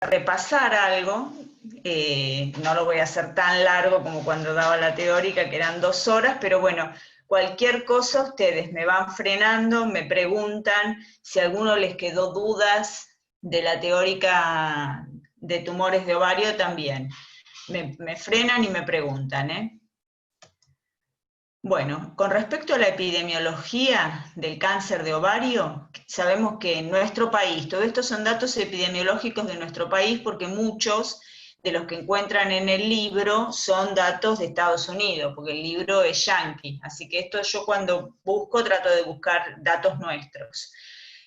repasar algo, no lo voy a hacer tan largo como cuando daba la teórica, que eran 2 horas, pero bueno, cualquier cosa ustedes me van frenando, me preguntan, si a alguno les quedó dudas de la teórica de tumores de ovario también. Me frenan y me preguntan, ¿eh? Bueno, con respecto a la epidemiología del cáncer de ovario, sabemos que en nuestro país, todo esto son datos epidemiológicos de nuestro país, porque muchos de los que encuentran en el libro son datos de Estados Unidos, porque el libro es yanqui, así que esto yo cuando busco trato de buscar datos nuestros.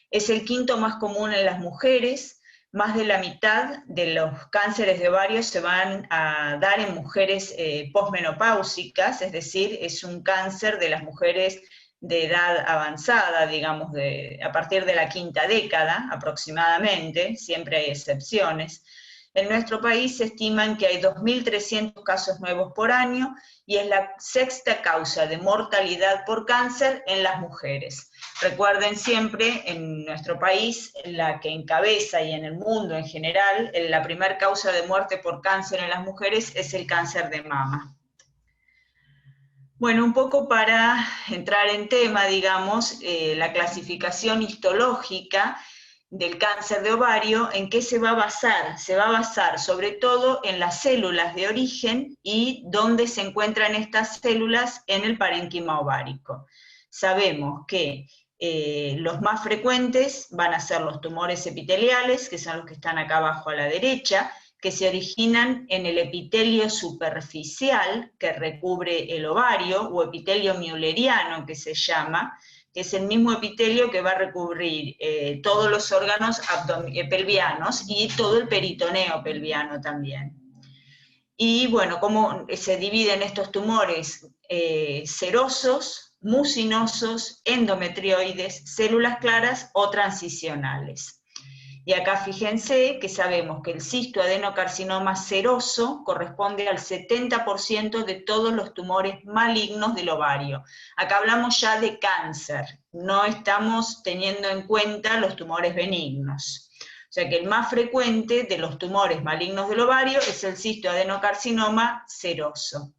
Es el quinto más común en las mujeres. Más de la mitad de los cánceres de ovario se van a dar en mujeres posmenopáusicas, es decir, es un cáncer de las mujeres de edad avanzada, digamos, a partir de la quinta década aproximadamente, siempre hay excepciones. En nuestro país se estiman que hay 2.300 casos nuevos por año y es la sexta causa de mortalidad por cáncer en las mujeres. Recuerden siempre, en nuestro país, la que encabeza y en el mundo en general, la primera causa de muerte por cáncer en las mujeres es el cáncer de mama. Bueno, un poco para entrar en tema, digamos, la clasificación histológica del cáncer de ovario, ¿en qué se va a basar? Se va a basar sobre todo en las células de origen y dónde se encuentran estas células en el parénquima ovárico. Sabemos que los más frecuentes van a ser los tumores epiteliales, que son los que están acá abajo a la derecha, que se originan en el epitelio superficial que recubre el ovario, o epitelio mülleriano que se llama, que es el mismo epitelio que va a recubrir todos los órganos pelvianos y todo el peritoneo pelviano también. Y bueno, cómo se dividen estos tumores: serosos, mucinosos, endometrioides, células claras o transicionales. Y acá fíjense que sabemos que el cistoadenocarcinoma seroso corresponde al 70% de todos los tumores malignos del ovario. Acá hablamos ya de cáncer, no estamos teniendo en cuenta los tumores benignos. O sea que el más frecuente de los tumores malignos del ovario es el cistoadenocarcinoma seroso.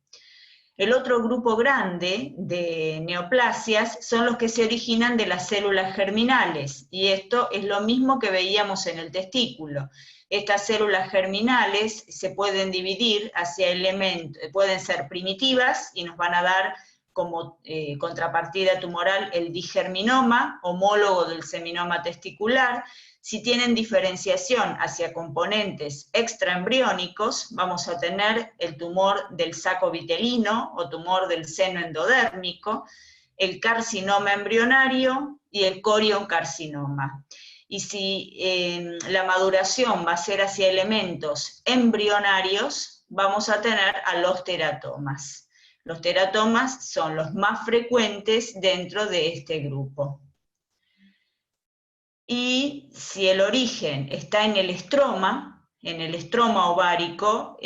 El otro grupo grande de neoplasias son los que se originan de las células germinales, y esto es lo mismo que veíamos en el testículo. Estas células germinales se pueden dividir hacia elementos, pueden ser primitivas y nos van a dar como contrapartida tumoral el digerminoma, homólogo del seminoma testicular. Si tienen diferenciación hacia componentes extraembriónicos, vamos a tener el tumor del saco vitelino o tumor del seno endodérmico, el carcinoma embrionario y el corioncarcinoma. Y si la maduración va a ser hacia elementos embrionarios, vamos a tener a los teratomas. Los teratomas son los más frecuentes dentro de este grupo. Y si el origen está en el estroma ovárico,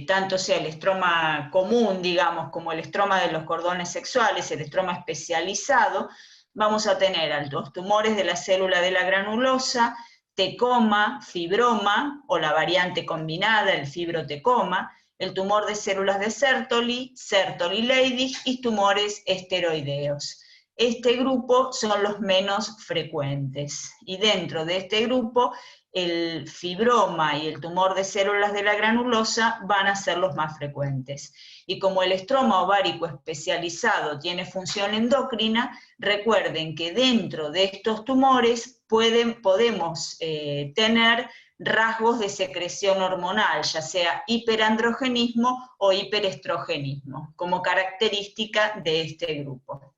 tanto sea el estroma común, digamos, como el estroma de los cordones sexuales, el estroma especializado, vamos a tener a los tumores de la célula de la granulosa, tecoma, fibroma, o la variante combinada, el fibrotecoma, el tumor de células de Sertoli, Sertoli-Leydig y tumores esteroideos. Este grupo son los menos frecuentes, y dentro de este grupo el fibroma y el tumor de células de la granulosa van a ser los más frecuentes. Y como el estroma ovárico especializado tiene función endocrina, recuerden que dentro de estos tumores podemos tener rasgos de secreción hormonal, ya sea hiperandrogenismo o hiperestrogenismo, como característica de este grupo.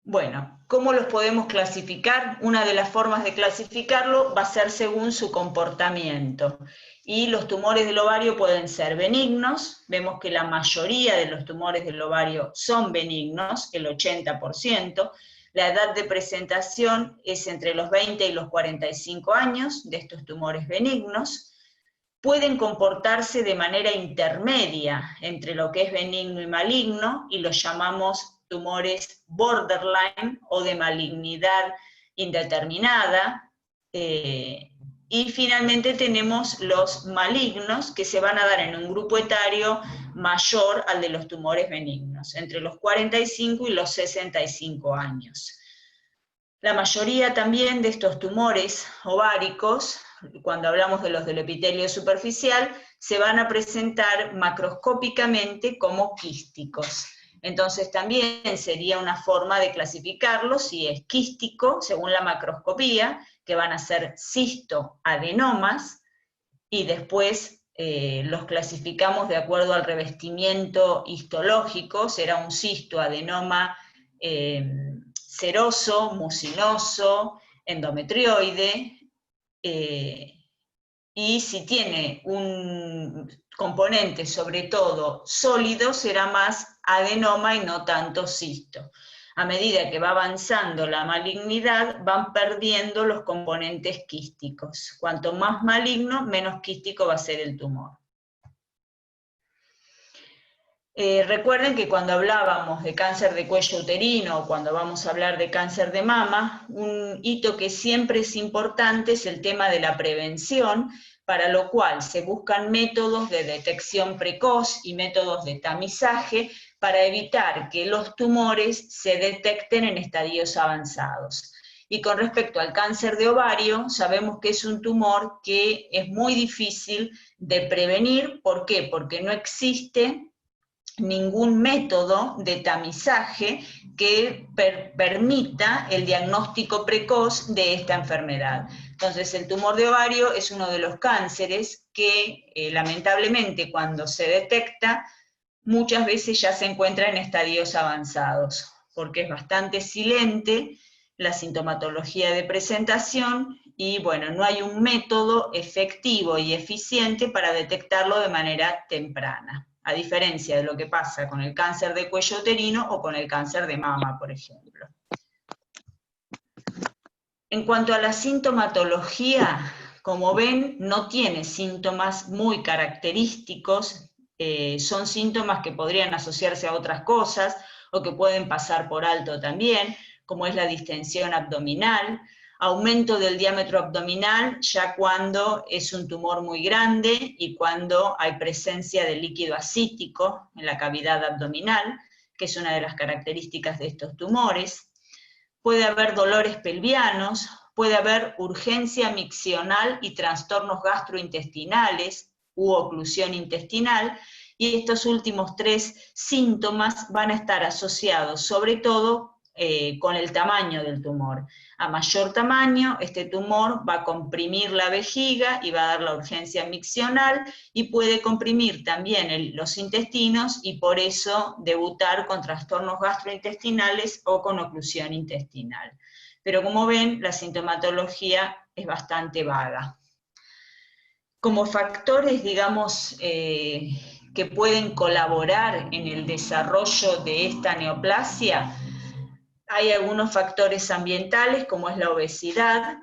Bueno, ¿cómo los podemos clasificar? Una de las formas de clasificarlo va a ser según su comportamiento. Y los tumores del ovario pueden ser benignos, vemos que la mayoría de los tumores del ovario son benignos, el 80%, la edad de presentación es entre los 20 y los 45 años de estos tumores benignos, pueden comportarse de manera intermedia entre lo que es benigno y maligno, y los llamamos tumores borderline o de malignidad indeterminada. Y finalmente tenemos los malignos, que se van a dar en un grupo etario mayor al de los tumores benignos, entre los 45 y los 65 años. La mayoría también de estos tumores ováricos, cuando hablamos de los del epitelio superficial, se van a presentar macroscópicamente como quísticos. Entonces también sería una forma de clasificarlo si es quístico, según la macroscopía, que van a ser cistoadenomas, y después los clasificamos de acuerdo al revestimiento histológico, será un cistoadenoma seroso, mucinoso, endometrioide, y si tiene un componente sobre todo sólido, será más adenoma y no tanto cisto. A medida que va avanzando la malignidad, van perdiendo los componentes quísticos. Cuanto más maligno, menos quístico va a ser el tumor. Recuerden que cuando hablábamos de cáncer de cuello uterino, o cuando vamos a hablar de cáncer de mama, un hito que siempre es importante es el tema de la prevención, para lo cual se buscan métodos de detección precoz y métodos de tamizaje para evitar que los tumores se detecten en estadios avanzados. Y con respecto al cáncer de ovario, sabemos que es un tumor que es muy difícil de prevenir. ¿Por qué? Porque no existe ningún método de tamizaje que permita el diagnóstico precoz de esta enfermedad. Entonces, el tumor de ovario es uno de los cánceres que lamentablemente cuando se detecta, muchas veces ya se encuentra en estadios avanzados, porque es bastante silente la sintomatología de presentación y bueno, no hay un método efectivo y eficiente para detectarlo de manera temprana, a diferencia de lo que pasa con el cáncer de cuello uterino o con el cáncer de mama, por ejemplo. En cuanto a la sintomatología, como ven, no tiene síntomas muy característicos, son síntomas que podrían asociarse a otras cosas o que pueden pasar por alto también, como es la distensión abdominal, aumento del diámetro abdominal ya cuando es un tumor muy grande y cuando hay presencia de líquido ascítico en la cavidad abdominal, que es una de las características de estos tumores. Puede haber dolores pelvianos, puede haber urgencia miccional y trastornos gastrointestinales u oclusión intestinal, y estos últimos tres síntomas van a estar asociados sobre todo con el tamaño del tumor. A mayor tamaño, este tumor va a comprimir la vejiga y va a dar la urgencia miccional, y puede comprimir también los intestinos y por eso debutar con trastornos gastrointestinales o con oclusión intestinal. Pero como ven, la sintomatología es bastante vaga. Como factores, digamos, que pueden colaborar en el desarrollo de esta neoplasia, hay algunos factores ambientales, como es la obesidad.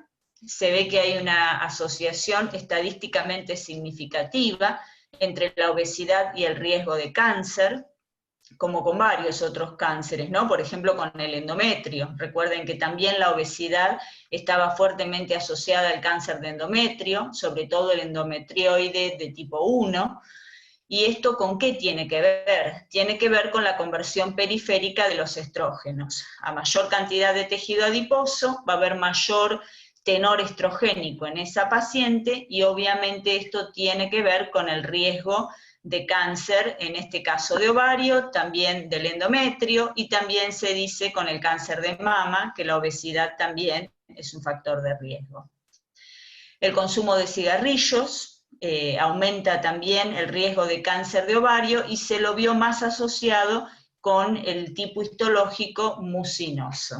Se ve que hay una asociación estadísticamente significativa entre la obesidad y el riesgo de cáncer, como con varios otros cánceres, ¿no? Por ejemplo, con el endometrio. Recuerden que también la obesidad estaba fuertemente asociada al cáncer de endometrio, sobre todo el endometrioide de tipo 1, ¿y esto con qué tiene que ver? Tiene que ver con la conversión periférica de los estrógenos. A mayor cantidad de tejido adiposo va a haber mayor tenor estrogénico en esa paciente, y obviamente esto tiene que ver con el riesgo de cáncer, en este caso de ovario, también del endometrio, y también se dice con el cáncer de mama que la obesidad también es un factor de riesgo. El consumo de cigarrillos aumenta también el riesgo de cáncer de ovario, y se lo vio más asociado con el tipo histológico mucinoso.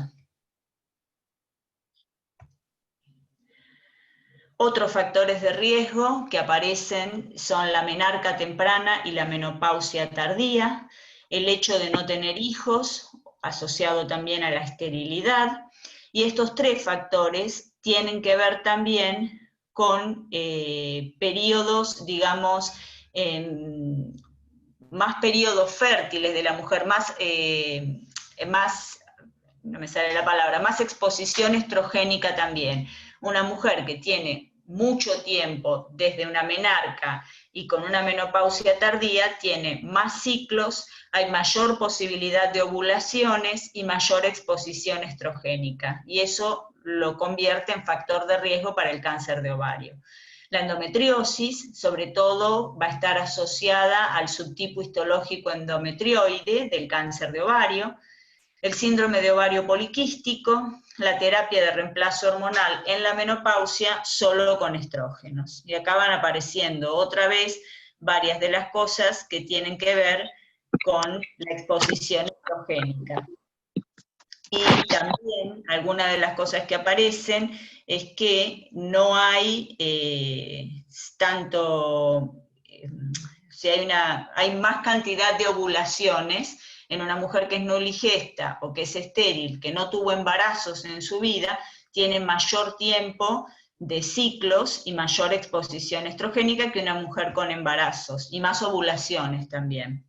Otros factores de riesgo que aparecen son la menarca temprana y la menopausia tardía, el hecho de no tener hijos, asociado también a la esterilidad, y estos tres factores tienen que ver también con periodos, digamos, más periodos fértiles de la mujer, más, no me sale la palabra, más exposición estrogénica también. Una mujer que tiene mucho tiempo desde una menarca y con una menopausia tardía tiene más ciclos, hay mayor posibilidad de ovulaciones y mayor exposición estrogénica, y eso lo convierte en factor de riesgo para el cáncer de ovario. La endometriosis, sobre todo, va a estar asociada al subtipo histológico endometrioide del cáncer de ovario, el síndrome de ovario poliquístico, la terapia de reemplazo hormonal en la menopausia solo con estrógenos. Y acá van apareciendo otra vez varias de las cosas que tienen que ver con la exposición estrogénica. Y también algunas de las cosas que aparecen es que no hay si hay más cantidad de ovulaciones en una mujer que es nuligesta o que es estéril, que no tuvo embarazos en su vida, tiene mayor tiempo de ciclos y mayor exposición estrogénica que una mujer con embarazos, y más ovulaciones también.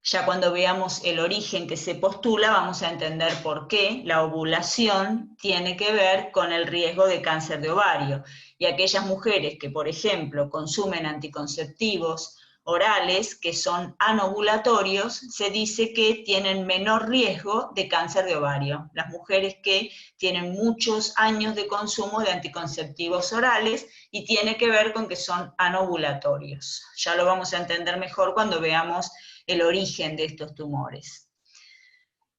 Ya cuando veamos el origen que se postula, vamos a entender por qué la ovulación tiene que ver con el riesgo de cáncer de ovario. Y aquellas mujeres que, por ejemplo, consumen anticonceptivos orales que son anovulatorios, se dice que tienen menor riesgo de cáncer de ovario. Las mujeres que tienen muchos años de consumo de anticonceptivos orales, y tiene que ver con que son anovulatorios. Ya lo vamos a entender mejor cuando veamos el origen de estos tumores.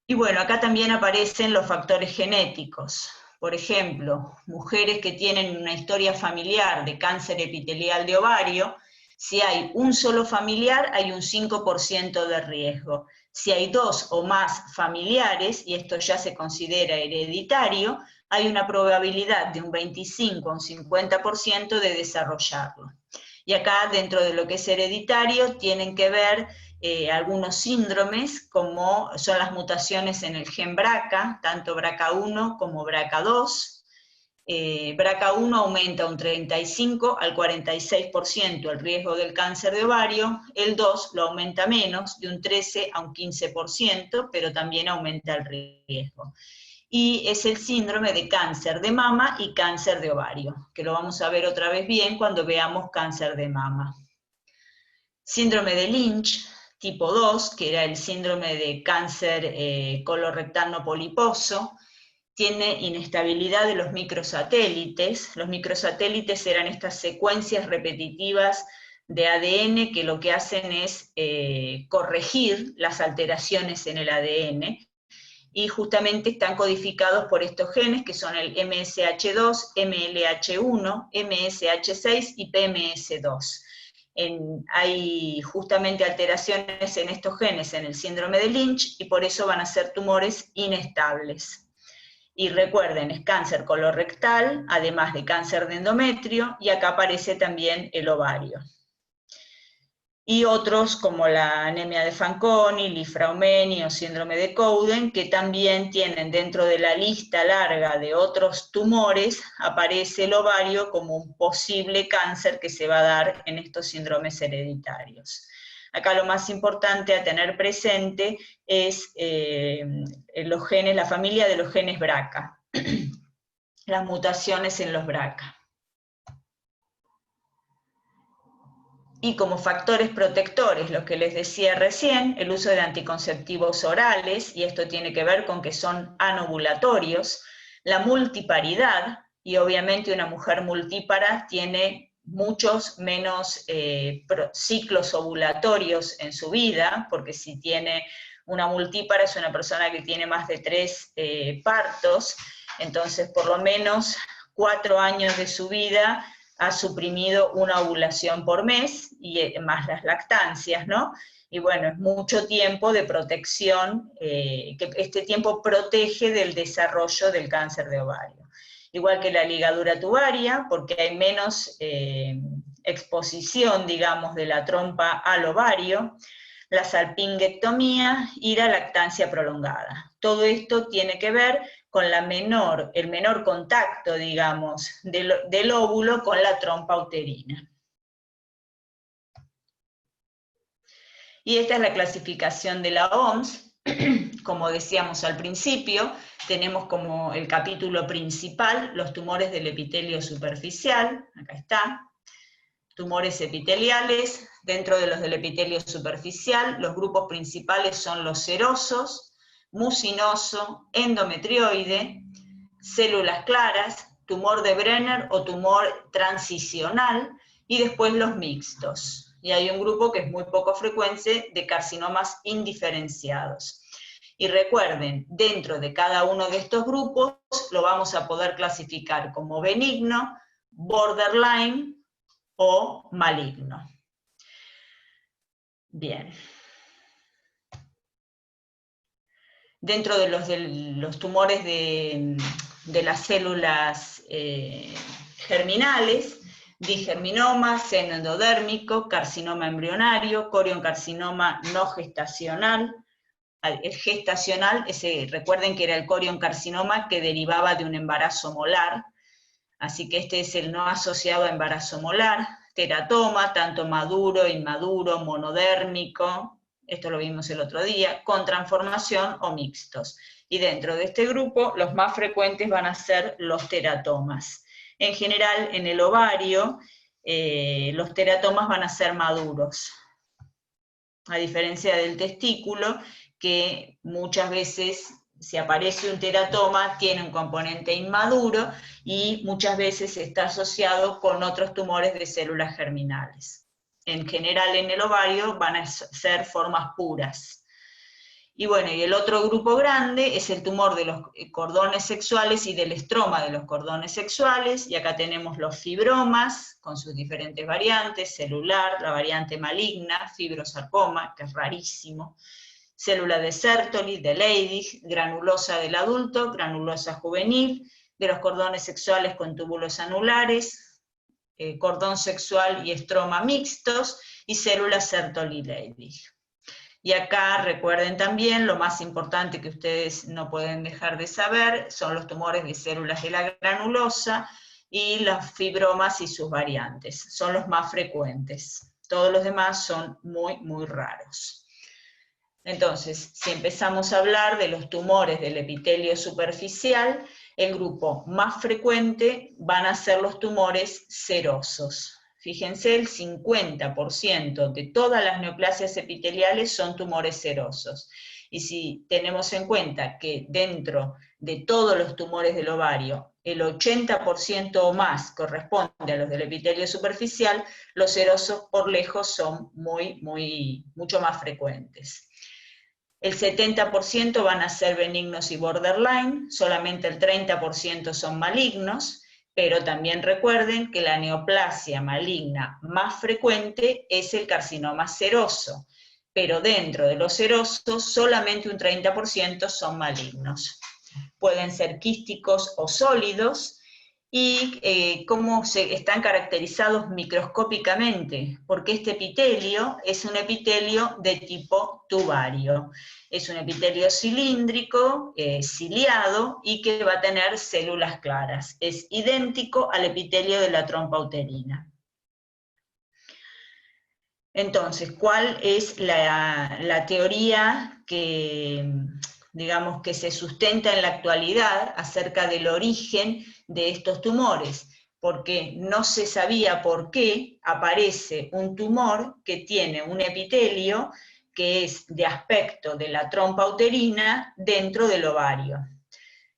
Y bueno, acá también aparecen los factores genéticos. Por ejemplo, mujeres que tienen una historia familiar de cáncer epitelial de ovario, si hay un solo familiar, hay un 5% de riesgo. Si hay 2 o más familiares, y esto ya se considera hereditario, hay una probabilidad de un 25 a un 50% de desarrollarlo. Y acá, dentro de lo que es hereditario, tienen que ver algunos síndromes, como son las mutaciones en el gen BRCA, tanto BRCA1 como BRCA2. BRCA1 aumenta un 35 al 46% el riesgo del cáncer de ovario, el 2 lo aumenta menos, de un 13 a un 15%, pero también aumenta el riesgo. Y es el síndrome de cáncer de mama y cáncer de ovario, que lo vamos a ver otra vez bien cuando veamos cáncer de mama. Síndrome de Lynch, tipo 2, que era el síndrome de cáncer colorectal no poliposo, tiene inestabilidad de los microsatélites. Los microsatélites eran estas secuencias repetitivas de ADN que lo que hacen es corregir las alteraciones en el ADN, y justamente están codificados por estos genes que son el MSH2, MLH1, MSH6 y PMS2. Hay justamente alteraciones en estos genes en el síndrome de Lynch, y por eso van a ser tumores inestables. Y recuerden, es cáncer colorectal, además de cáncer de endometrio, y acá aparece también el ovario. Y otros como la anemia de Fanconi, Li-Fraumeni o síndrome de Cowden, que también tienen dentro de la lista larga de otros tumores, aparece el ovario como un posible cáncer que se va a dar en estos síndromes hereditarios. Acá lo más importante a tener presente es los genes, la familia de los genes BRCA, las mutaciones en los BRCA. Y como factores protectores, lo que les decía recién, el uso de anticonceptivos orales, y esto tiene que ver con que son anovulatorios, la multiparidad, y obviamente una mujer multípara tiene muchos menos ciclos ovulatorios en su vida, porque si tiene una multípara es una persona que tiene más de 3 partos, entonces por lo menos 4 años de su vida ha suprimido una ovulación por mes, y más las lactancias, ¿no? Y bueno, es mucho tiempo de protección, que este tiempo protege del desarrollo del cáncer de ovario. Igual que la ligadura tubaria, porque hay menos exposición, digamos, de la trompa al ovario, la salpingectomía y la lactancia prolongada. Todo esto tiene que ver con el menor contacto, digamos, del óvulo con la trompa uterina. Y esta es la clasificación de la OMS, Como decíamos al principio, tenemos como el capítulo principal los tumores del epitelio superficial, acá está, tumores epiteliales. Dentro de los del epitelio superficial, los grupos principales son los serosos, mucinoso, endometrioide, células claras, tumor de Brenner o tumor transicional, y después los mixtos. Y hay un grupo que es muy poco frecuente de carcinomas indiferenciados. Y recuerden, dentro de cada uno de estos grupos lo vamos a poder clasificar como benigno, borderline o maligno. Bien. Dentro de los tumores de las células germinales, digerminoma, seno endodérmico, carcinoma embrionario, corioncarcinoma no gestacional. El gestacional, recuerden que era el corioncarcinoma que derivaba de un embarazo molar, así que este es el no asociado a embarazo molar. Teratoma, tanto maduro, inmaduro, monodérmico, esto lo vimos el otro día, con transformación o mixtos. Y dentro de este grupo, los más frecuentes van a ser los teratomas. En general, en el ovario, los teratomas van a ser maduros, a diferencia del testículo, que muchas veces, si aparece un teratoma, tiene un componente inmaduro y muchas veces está asociado con otros tumores de células germinales. En general, en el ovario van a ser formas puras. Y bueno, y el otro grupo grande es el tumor de los cordones sexuales y del estroma de los cordones sexuales, y acá tenemos los fibromas, con sus diferentes variantes, celular, la variante maligna, fibrosarcoma, que es rarísimo, célula de Sertoli, de Leydig, granulosa del adulto, granulosa juvenil, de los cordones sexuales con túbulos anulares, cordón sexual y estroma mixtos, y células Sertoli-Leydig. Y acá recuerden también, lo más importante que ustedes no pueden dejar de saber, son los tumores de células de la granulosa y las fibromas y sus variantes. Son los más frecuentes. Todos los demás son muy, muy raros. Entonces, si empezamos a hablar de los tumores del epitelio superficial, el grupo más frecuente van a ser los tumores serosos. Fíjense, el 50% de todas las neoplasias epiteliales son tumores serosos. Y si tenemos en cuenta que dentro de todos los tumores del ovario, el 80% o más corresponde a los del epitelio superficial, los serosos por lejos son mucho más frecuentes. El 70% van a ser benignos y borderline, solamente el 30% son malignos, pero también recuerden que la neoplasia maligna más frecuente es el carcinoma seroso, pero dentro de los serosos solamente un 30% son malignos. Pueden ser quísticos o sólidos, y cómo están caracterizados microscópicamente, porque este epitelio es un epitelio de tipo tubario. Es un epitelio cilíndrico, ciliado, y que va a tener células claras. Es idéntico al epitelio de la trompa uterina. Entonces, ¿cuál es la teoría que, digamos, que se sustenta en la actualidad acerca del origen de estos tumores? Porque no se sabía por qué aparece un tumor que tiene un epitelio que es de aspecto de la trompa uterina dentro del ovario.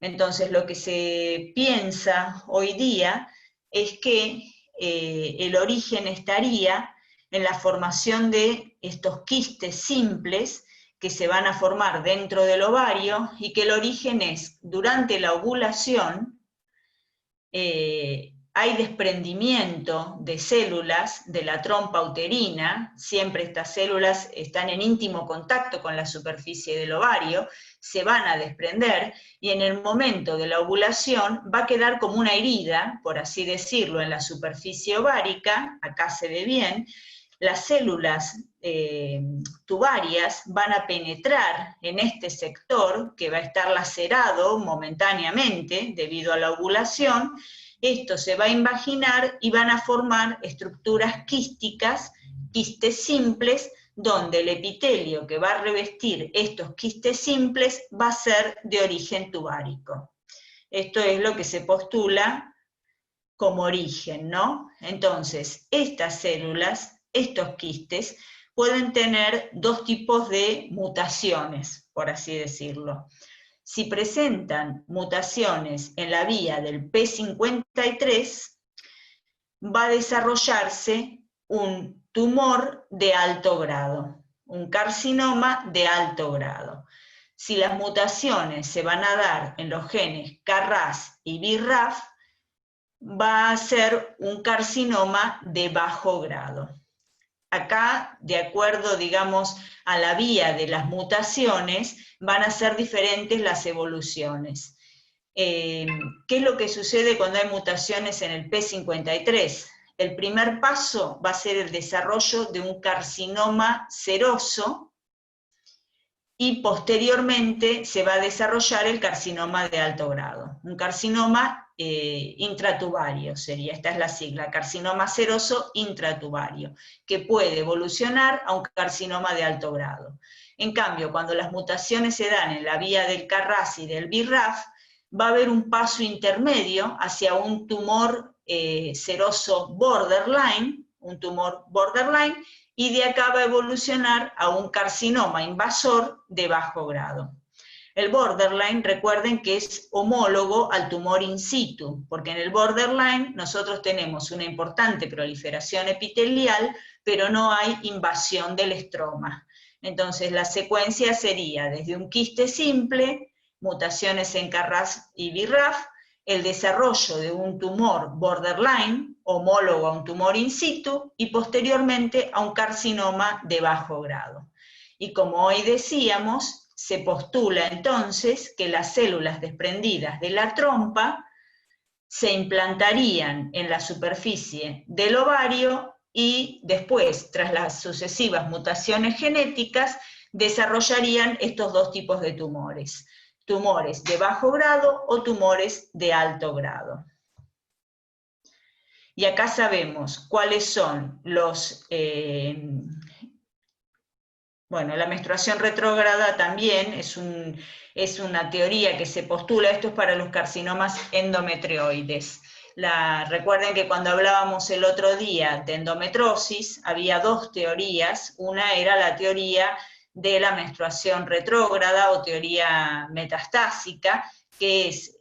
Entonces, lo que se piensa hoy día es que el origen estaría en la formación de estos quistes simples que se van a formar dentro del ovario, y que el origen es, durante la ovulación, hay desprendimiento de células de la trompa uterina, siempre estas células están en íntimo contacto con la superficie del ovario, se van a desprender, y en el momento de la ovulación va a quedar como una herida, por así decirlo, en la superficie ovárica, acá se ve bien. Las células tubarias van a penetrar en este sector, que va a estar lacerado momentáneamente debido a la ovulación. Esto se va a invaginar y van a formar estructuras quísticas, quistes simples, donde el epitelio que va a revestir estos quistes simples va a ser de origen tubárico. Esto es lo que se postula como origen, ¿no? Entonces, estas células, estos quistes, pueden tener dos tipos de mutaciones, por así decirlo. Si presentan mutaciones en la vía del P53, va a desarrollarse un tumor de alto grado, un carcinoma de alto grado. Si las mutaciones se van a dar en los genes KRAS y BRAF, va a ser un carcinoma de bajo grado. Acá, de acuerdo, digamos, a la vía de las mutaciones, van a ser diferentes las evoluciones. ¿Qué es lo que sucede cuando hay mutaciones en el P53? El primer paso va a ser el desarrollo de un carcinoma seroso y posteriormente se va a desarrollar el carcinoma de alto grado. Un carcinoma intratubario sería, esta es la sigla, carcinoma seroso intratubario, que puede evolucionar a un carcinoma de alto grado. En cambio, cuando las mutaciones se dan en la vía del KRAS y del BRAF, va a haber un paso intermedio hacia un tumor seroso borderline, y de acá va a evolucionar a un carcinoma invasor de bajo grado. El borderline, recuerden que es homólogo al tumor in situ, porque en el borderline nosotros tenemos una importante proliferación epitelial, pero no hay invasión del estroma. Entonces la secuencia sería desde un quiste simple, mutaciones en KRAS y BRAF, el desarrollo de un tumor borderline, homólogo a un tumor in situ, y posteriormente a un carcinoma de bajo grado. Y como hoy decíamos, se postula entonces que las células desprendidas de la trompa se implantarían en la superficie del ovario y después, tras las sucesivas mutaciones genéticas, desarrollarían estos dos tipos de tumores. Tumores de bajo grado o tumores de alto grado. Y acá sabemos cuáles son los... Bueno, la menstruación retrógrada también es una teoría que se postula, esto es para los carcinomas endometrioides. Recuerden que cuando hablábamos el otro día de endometrosis, había dos teorías, una era la teoría de la menstruación retrógrada o teoría metastásica, que es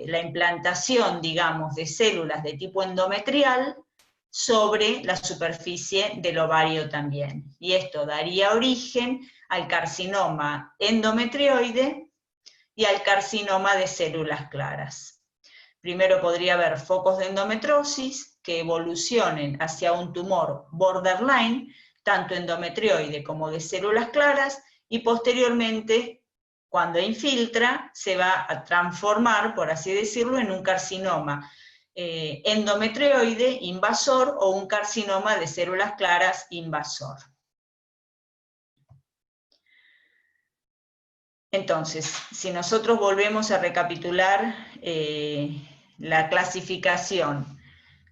la implantación, digamos, de células de tipo endometrial sobre la superficie del ovario también. Y esto daría origen al carcinoma endometrioide y al carcinoma de células claras. Primero podría haber focos de endometrosis que evolucionen hacia un tumor borderline, tanto endometrioide como de células claras, y posteriormente, cuando infiltra, se va a transformar, por así decirlo, en un carcinoma endometrioide invasor o un carcinoma de células claras invasor. Entonces, si nosotros volvemos a recapitular la clasificación,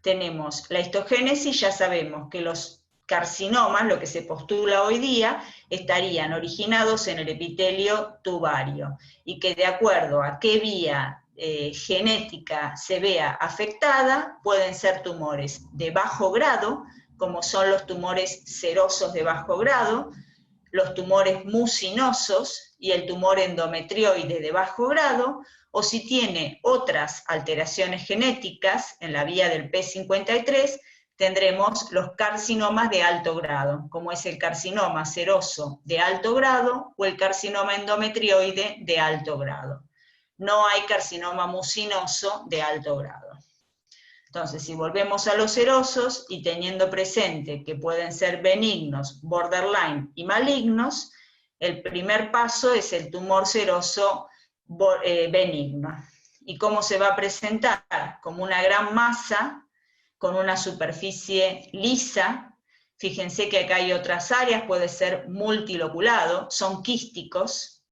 tenemos la histogénesis, ya sabemos que los carcinomas, lo que se postula hoy día, estarían originados en el epitelio tubario, y que de acuerdo a qué vía genética se vea afectada, pueden ser tumores de bajo grado, como son los tumores serosos de bajo grado, los tumores mucinosos y el tumor endometrioide de bajo grado, o si tiene otras alteraciones genéticas en la vía del P53, tendremos los carcinomas de alto grado, como es el carcinoma seroso de alto grado o el carcinoma endometrioide de alto grado. No hay carcinoma mucinoso de alto grado. Entonces, si volvemos a los serosos y teniendo presente que pueden ser benignos, borderline y malignos, el primer paso es el tumor seroso benigno. ¿Y cómo se va a presentar? Como una gran masa, con una superficie lisa. Fíjense que acá hay otras áreas, puede ser multiloculado, son quísticos,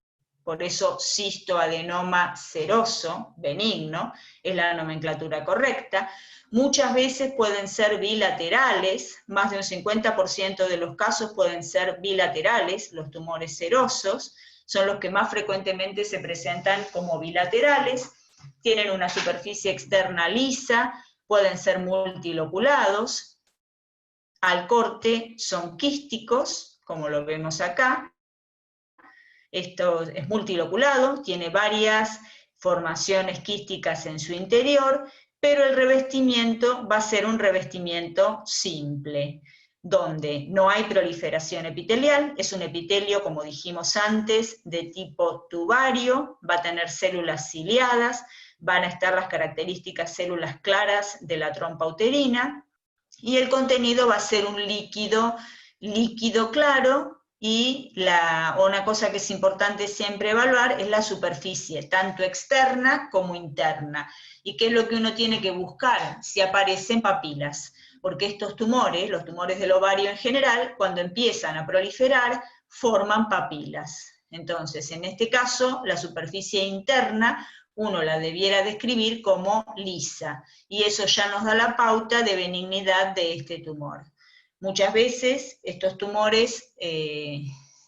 por eso cistoadenoma seroso, benigno, es la nomenclatura correcta. Muchas veces pueden ser bilaterales, más de un 50% de los casos pueden ser bilaterales, los tumores serosos, son los que más frecuentemente se presentan como bilaterales, tienen una superficie externa lisa, pueden ser multiloculados, al corte son quísticos, como lo vemos acá. Esto es multiloculado, tiene varias formaciones quísticas en su interior, pero el revestimiento va a ser un revestimiento simple, donde no hay proliferación epitelial, es un epitelio, como dijimos antes, de tipo tubario, va a tener células ciliadas, van a estar las características células claras de la trompa uterina, y el contenido va a ser un líquido claro, y una cosa que es importante siempre evaluar es la superficie, tanto externa como interna. ¿Y qué es lo que uno tiene que buscar? Si aparecen papilas, porque estos tumores, los tumores del ovario en general, cuando empiezan a proliferar, forman papilas. Entonces, en este caso, la superficie interna uno la debiera describir como lisa, y eso ya nos da la pauta de benignidad de este tumor. Muchas veces estos tumores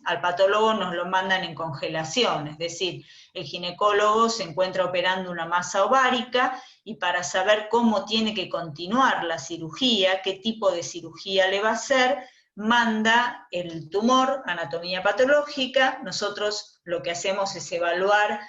al patólogo nos lo mandan en congelación, es decir, el ginecólogo se encuentra operando una masa ovárica y para saber cómo tiene que continuar la cirugía, qué tipo de cirugía le va a hacer, manda el tumor, anatomía patológica, nosotros lo que hacemos es evaluar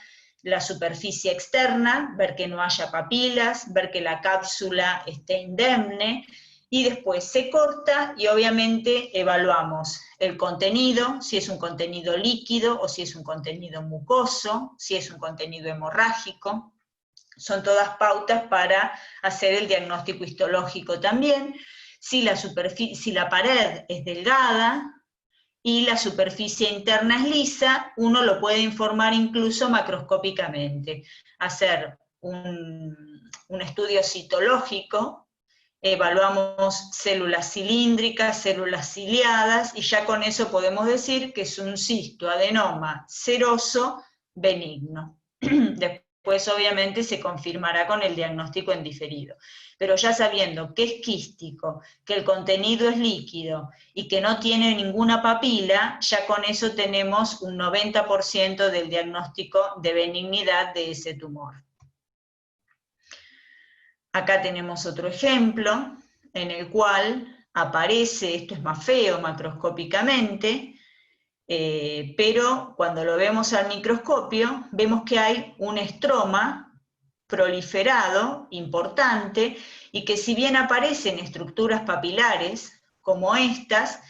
la superficie externa, ver que no haya papilas, ver que la cápsula esté indemne, y después se corta y obviamente evaluamos el contenido, si es un contenido líquido o si es un contenido mucoso, si es un contenido hemorrágico. Son todas pautas para hacer el diagnóstico histológico también. Si la pared es delgada y la superficie interna es lisa, uno lo puede informar incluso macroscópicamente. Hacer un estudio citológico, evaluamos células cilíndricas, células ciliadas, y ya con eso podemos decir que es un cistoadenoma seroso benigno. Después obviamente se confirmará con el diagnóstico en diferido. Pero ya sabiendo que es quístico, que el contenido es líquido y que no tiene ninguna papila, ya con eso tenemos un 90% del diagnóstico de benignidad de ese tumor. Acá tenemos otro ejemplo en el cual aparece, esto es más feo macroscópicamente, pero cuando lo vemos al microscopio, vemos que hay un estroma proliferado, importante, y que si bien aparecen estructuras papilares como estas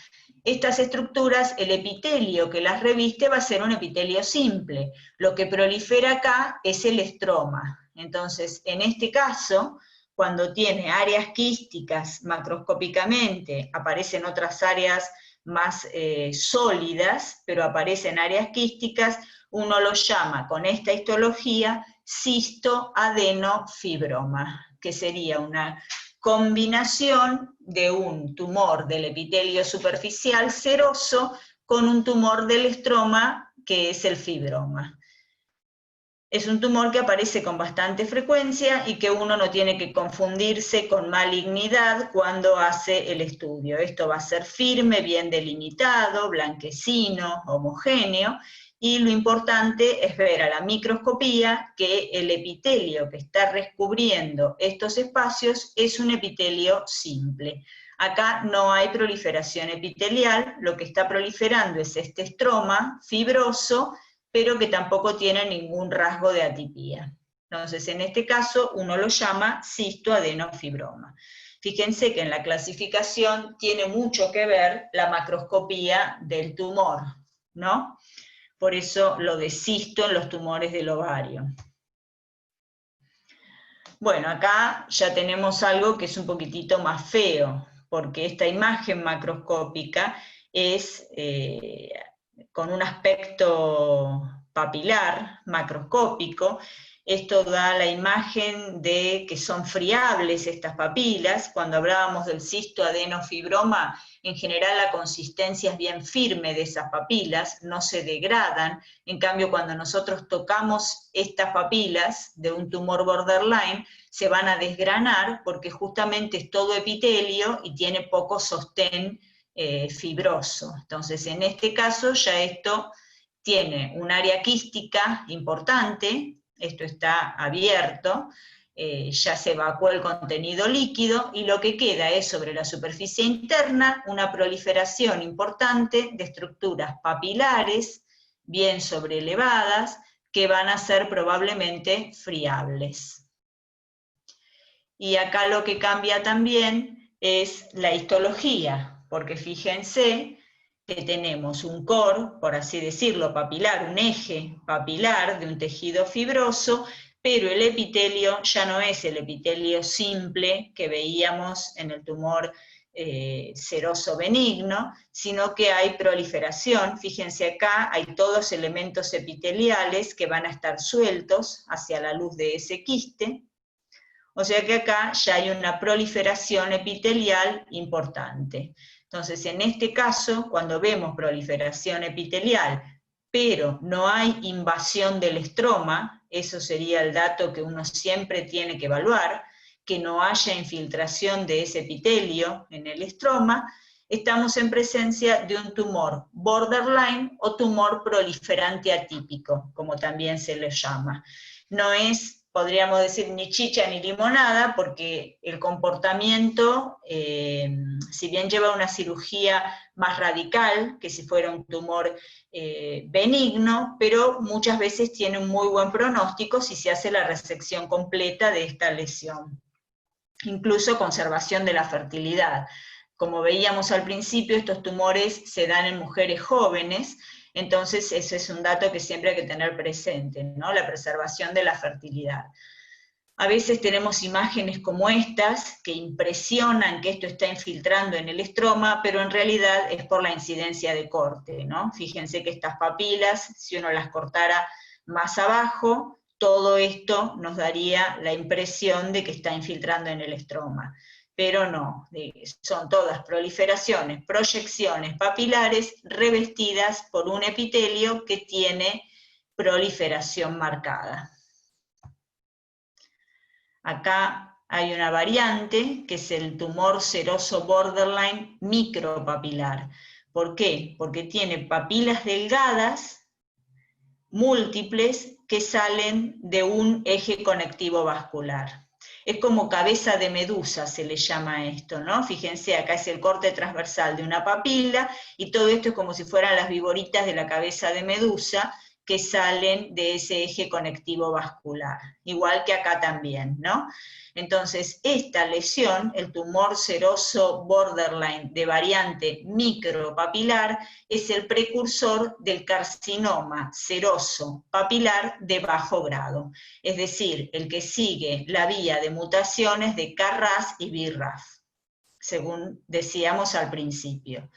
estructuras, el epitelio que las reviste va a ser un epitelio simple. Lo que prolifera acá es el estroma. Entonces, en este caso, cuando tiene áreas quísticas macroscópicamente, aparecen otras áreas más sólidas, pero aparecen áreas quísticas, uno lo llama con esta histología cistoadenofibroma, que sería una combinación de un tumor del epitelio superficial seroso con un tumor del estroma, que es el fibroma. Es un tumor que aparece con bastante frecuencia y que uno no tiene que confundirse con malignidad cuando hace el estudio. Esto va a ser firme, bien delimitado, blanquecino, homogéneo, y lo importante es ver a la microscopía que el epitelio que está recubriendo estos espacios es un epitelio simple. Acá no hay proliferación epitelial, lo que está proliferando es este estroma fibroso, pero que tampoco tiene ningún rasgo de atipía. Entonces, en este caso, uno lo llama cistoadenofibroma. Fíjense que en la clasificación tiene mucho que ver la macroscopía del tumor, ¿no? Por eso lo de cisto en los tumores del ovario. Bueno, acá ya tenemos algo que es un poquitito más feo, porque esta imagen macroscópica es con un aspecto papilar, macroscópico, Esto da la imagen de que son friables estas papilas. Cuando hablábamos del cistoadenofibroma, en general la consistencia es bien firme de esas papilas, no se degradan. En cambio, cuando nosotros tocamos estas papilas de un tumor borderline, se van a desgranar porque justamente es todo epitelio y tiene poco sostén fibroso. Entonces, en este caso ya esto tiene un área quística importante, esto está abierto, ya se evacuó el contenido líquido, y lo que queda es sobre la superficie interna una proliferación importante de estructuras papilares, bien sobrelevadas, que van a ser probablemente friables. Y acá lo que cambia también es la histología, porque fíjense que tenemos un core, por así decirlo, papilar, un eje papilar de un tejido fibroso, pero el epitelio ya no es el epitelio simple que veíamos en el tumor seroso benigno, sino que hay proliferación. Fíjense acá, hay todos elementos epiteliales que van a estar sueltos hacia la luz de ese quiste. O sea que acá ya hay una proliferación epitelial importante. Entonces, en este caso, cuando vemos proliferación epitelial, pero no hay invasión del estroma, eso sería el dato que uno siempre tiene que evaluar, que no haya infiltración de ese epitelio en el estroma, estamos en presencia de un tumor borderline o tumor proliferante atípico, como también se le llama. No es, podríamos decir, ni chicha ni limonada, porque el comportamiento, si bien lleva una cirugía más radical, que si fuera un tumor benigno, pero muchas veces tiene un muy buen pronóstico si se hace la resección completa de esta lesión. Incluso conservación de la fertilidad. Como veíamos al principio, estos tumores se dan en mujeres jóvenes, entonces ese es un dato que siempre hay que tener presente, ¿no? La preservación de la fertilidad. A veces tenemos imágenes como estas que impresionan que esto está infiltrando en el estroma, pero en realidad es por la incidencia de corte, ¿no? Fíjense que estas papilas, si uno las cortara más abajo, todo esto nos daría la impresión de que está infiltrando en el estroma. Pero no, son todas proliferaciones, proyecciones papilares revestidas por un epitelio que tiene proliferación marcada. Acá hay una variante, que es el tumor seroso borderline micropapilar. ¿Por qué? Porque tiene papilas delgadas, múltiples, que salen de un eje conectivo vascular. Es como cabeza de medusa, se le llama esto, ¿no? Fíjense, acá es el corte transversal de una papila, y todo esto es como si fueran las viboritas de la cabeza de medusa, que salen de ese eje conectivo vascular, igual que acá también, ¿no? Entonces, esta lesión, el tumor seroso borderline de variante micropapilar, es el precursor del carcinoma seroso papilar de bajo grado, es decir, el que sigue la vía de mutaciones de KRAS y BRAF, según decíamos al principio.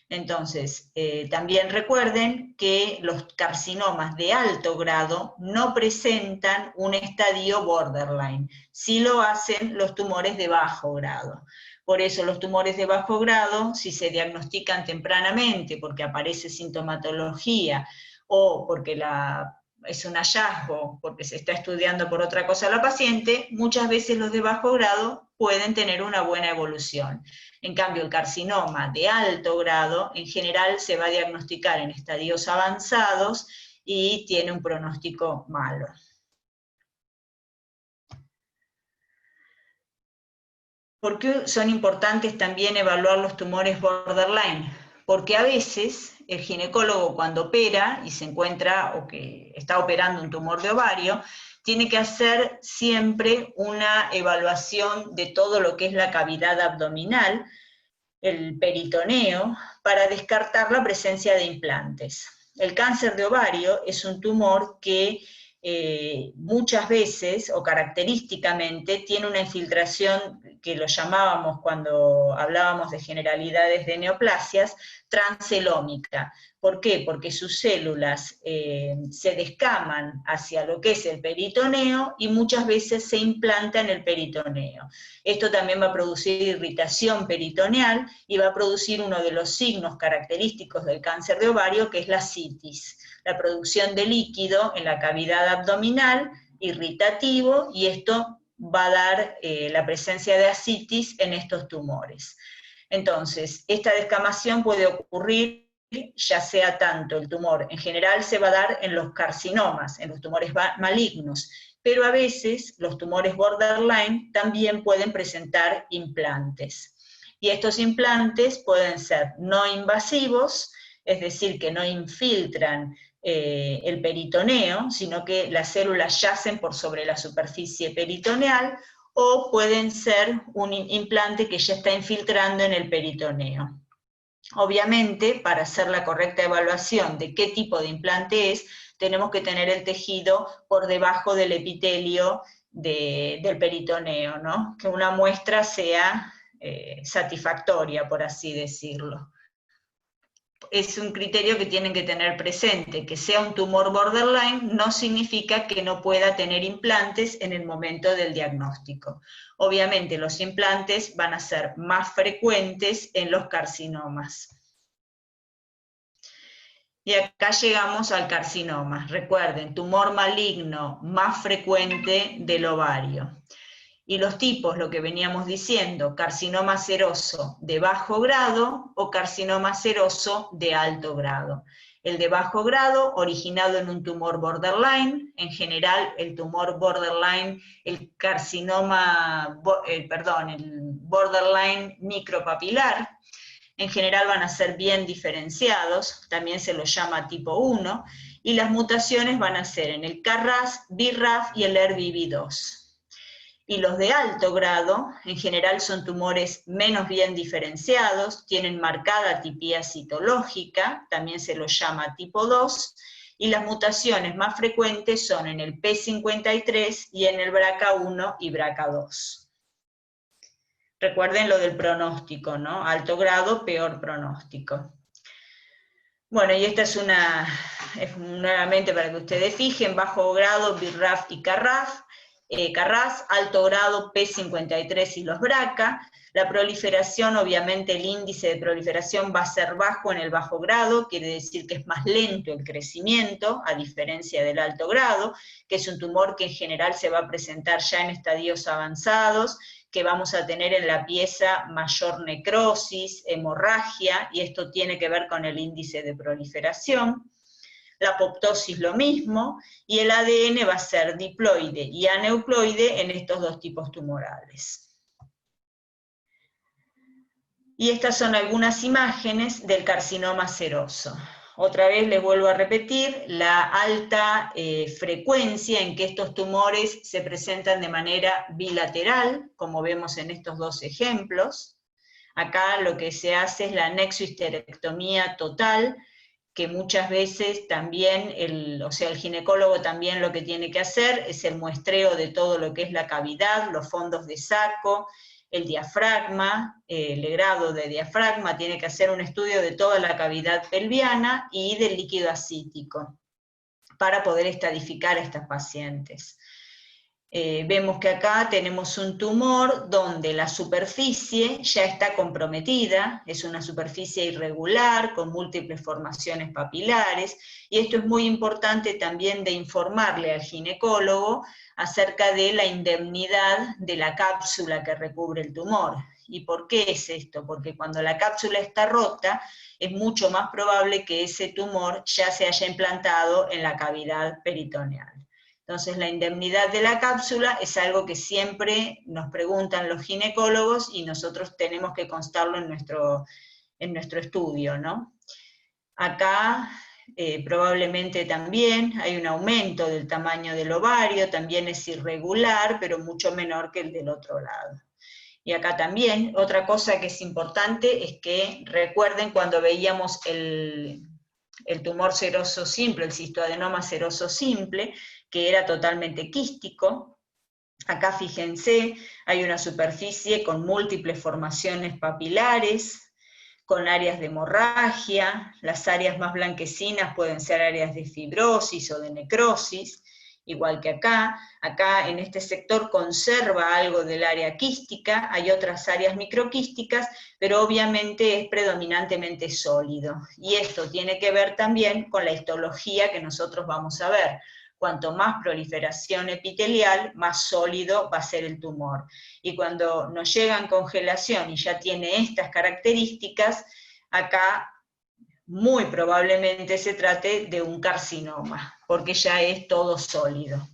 Entonces, también recuerden que los carcinomas de alto grado no presentan un estadio borderline, sí lo hacen los tumores de bajo grado. Por eso los tumores de bajo grado, si se diagnostican tempranamente porque aparece sintomatología o porque es un hallazgo, porque se está estudiando por otra cosa a la paciente, muchas veces los de bajo grado pueden tener una buena evolución. En cambio, el carcinoma de alto grado, en general, se va a diagnosticar en estadios avanzados y tiene un pronóstico malo. ¿Por qué son importantes también evaluar los tumores borderline? Porque a veces el ginecólogo, cuando opera y se encuentra o que está operando un tumor de ovario, tiene que hacer siempre una evaluación de todo lo que es la cavidad abdominal, el peritoneo, para descartar la presencia de implantes. El cáncer de ovario es un tumor que muchas veces, o característicamente, tiene una infiltración que lo llamábamos cuando hablábamos de generalidades de neoplasias, transcelómica. ¿Por qué? Porque sus células se descaman hacia lo que es el peritoneo y muchas veces se implanta en el peritoneo. Esto también va a producir irritación peritoneal y va a producir uno de los signos característicos del cáncer de ovario, que es la citis, la producción de líquido en la cavidad abdominal, irritativo, y esto va a dar la presencia de ascitis en estos tumores. Entonces, esta descamación puede ocurrir ya sea tanto el tumor, en general se va a dar en los carcinomas, en los tumores malignos, pero a veces los tumores borderline también pueden presentar implantes. Y estos implantes pueden ser no invasivos, es decir, que no infiltran el peritoneo, sino que las células yacen por sobre la superficie peritoneal, o pueden ser un implante que ya está infiltrando en el peritoneo. Obviamente, para hacer la correcta evaluación de qué tipo de implante es, tenemos que tener el tejido por debajo del epitelio del peritoneo, ¿no? Que una muestra sea satisfactoria, por así decirlo. Es un criterio que tienen que tener presente, que sea un tumor borderline no significa que no pueda tener implantes en el momento del diagnóstico. Obviamente los implantes van a ser más frecuentes en los carcinomas. Y acá llegamos al carcinoma. Recuerden, tumor maligno más frecuente del ovario. Y los tipos, lo que veníamos diciendo, carcinoma seroso de bajo grado o carcinoma seroso de alto grado. El de bajo grado, originado en un tumor borderline, en general el tumor borderline, el borderline micropapilar, en general van a ser bien diferenciados, también se los llama tipo 1, y las mutaciones van a ser en el KRAS, BRAF y el ERBB2. Y los de alto grado, en general son tumores menos bien diferenciados, tienen marcada tipía citológica, también se los llama tipo 2, y las mutaciones más frecuentes son en el P53 y en el BRCA1 y BRCA2. Recuerden lo del pronóstico, ¿no? Alto grado, peor pronóstico. Bueno, y esta es nuevamente para que ustedes fijen, bajo grado BRAF y KRAS, alto grado P53 y los BRCA. La proliferación, obviamente el índice de proliferación va a ser bajo en el bajo grado, quiere decir que es más lento el crecimiento, a diferencia del alto grado, que es un tumor que en general se va a presentar ya en estadios avanzados, que vamos a tener en la pieza mayor necrosis, hemorragia, y esto tiene que ver con el índice de proliferación. La apoptosis lo mismo, y el ADN va a ser diploide y aneuploide en estos dos tipos tumorales. Y estas son algunas imágenes del carcinoma seroso. Otra vez les vuelvo a repetir, la alta frecuencia en que estos tumores se presentan de manera bilateral, como vemos en estos dos ejemplos. Acá lo que se hace es la nexohisterectomía total, que muchas veces también, el ginecólogo también lo que tiene que hacer es el muestreo de todo lo que es la cavidad, los fondos de saco, el diafragma, el grado de diafragma, tiene que hacer un estudio de toda la cavidad pelviana y del líquido ascítico, para poder estadificar a estas pacientes. Vemos que acá tenemos un tumor donde la superficie ya está comprometida, es una superficie irregular, con múltiples formaciones papilares, y esto es muy importante también de informarle al ginecólogo acerca de la indemnidad de la cápsula que recubre el tumor. ¿Y por qué es esto? Porque cuando la cápsula está rota, es mucho más probable que ese tumor ya se haya implantado en la cavidad peritoneal. Entonces la indemnidad de la cápsula es algo que siempre nos preguntan los ginecólogos y nosotros tenemos que constarlo en nuestro estudio, ¿no? Acá probablemente también hay un aumento del tamaño del ovario, también es irregular, pero mucho menor que el del otro lado. Y acá también, otra cosa que es importante es que recuerden cuando veíamos el tumor seroso simple, el cistoadenoma seroso simple, que era totalmente quístico. Acá fíjense, hay una superficie con múltiples formaciones papilares, con áreas de hemorragia. Las áreas más blanquecinas pueden ser áreas de fibrosis o de necrosis, igual que acá. Acá en este sector conserva algo del área quística, hay otras áreas microquísticas, pero obviamente es predominantemente sólido. Y esto tiene que ver también con la histología que nosotros vamos a ver. Cuanto más proliferación epitelial, más sólido va a ser el tumor. Y cuando nos llega en congelación y ya tiene estas características, acá muy probablemente se trate de un carcinoma, porque ya es todo sólido.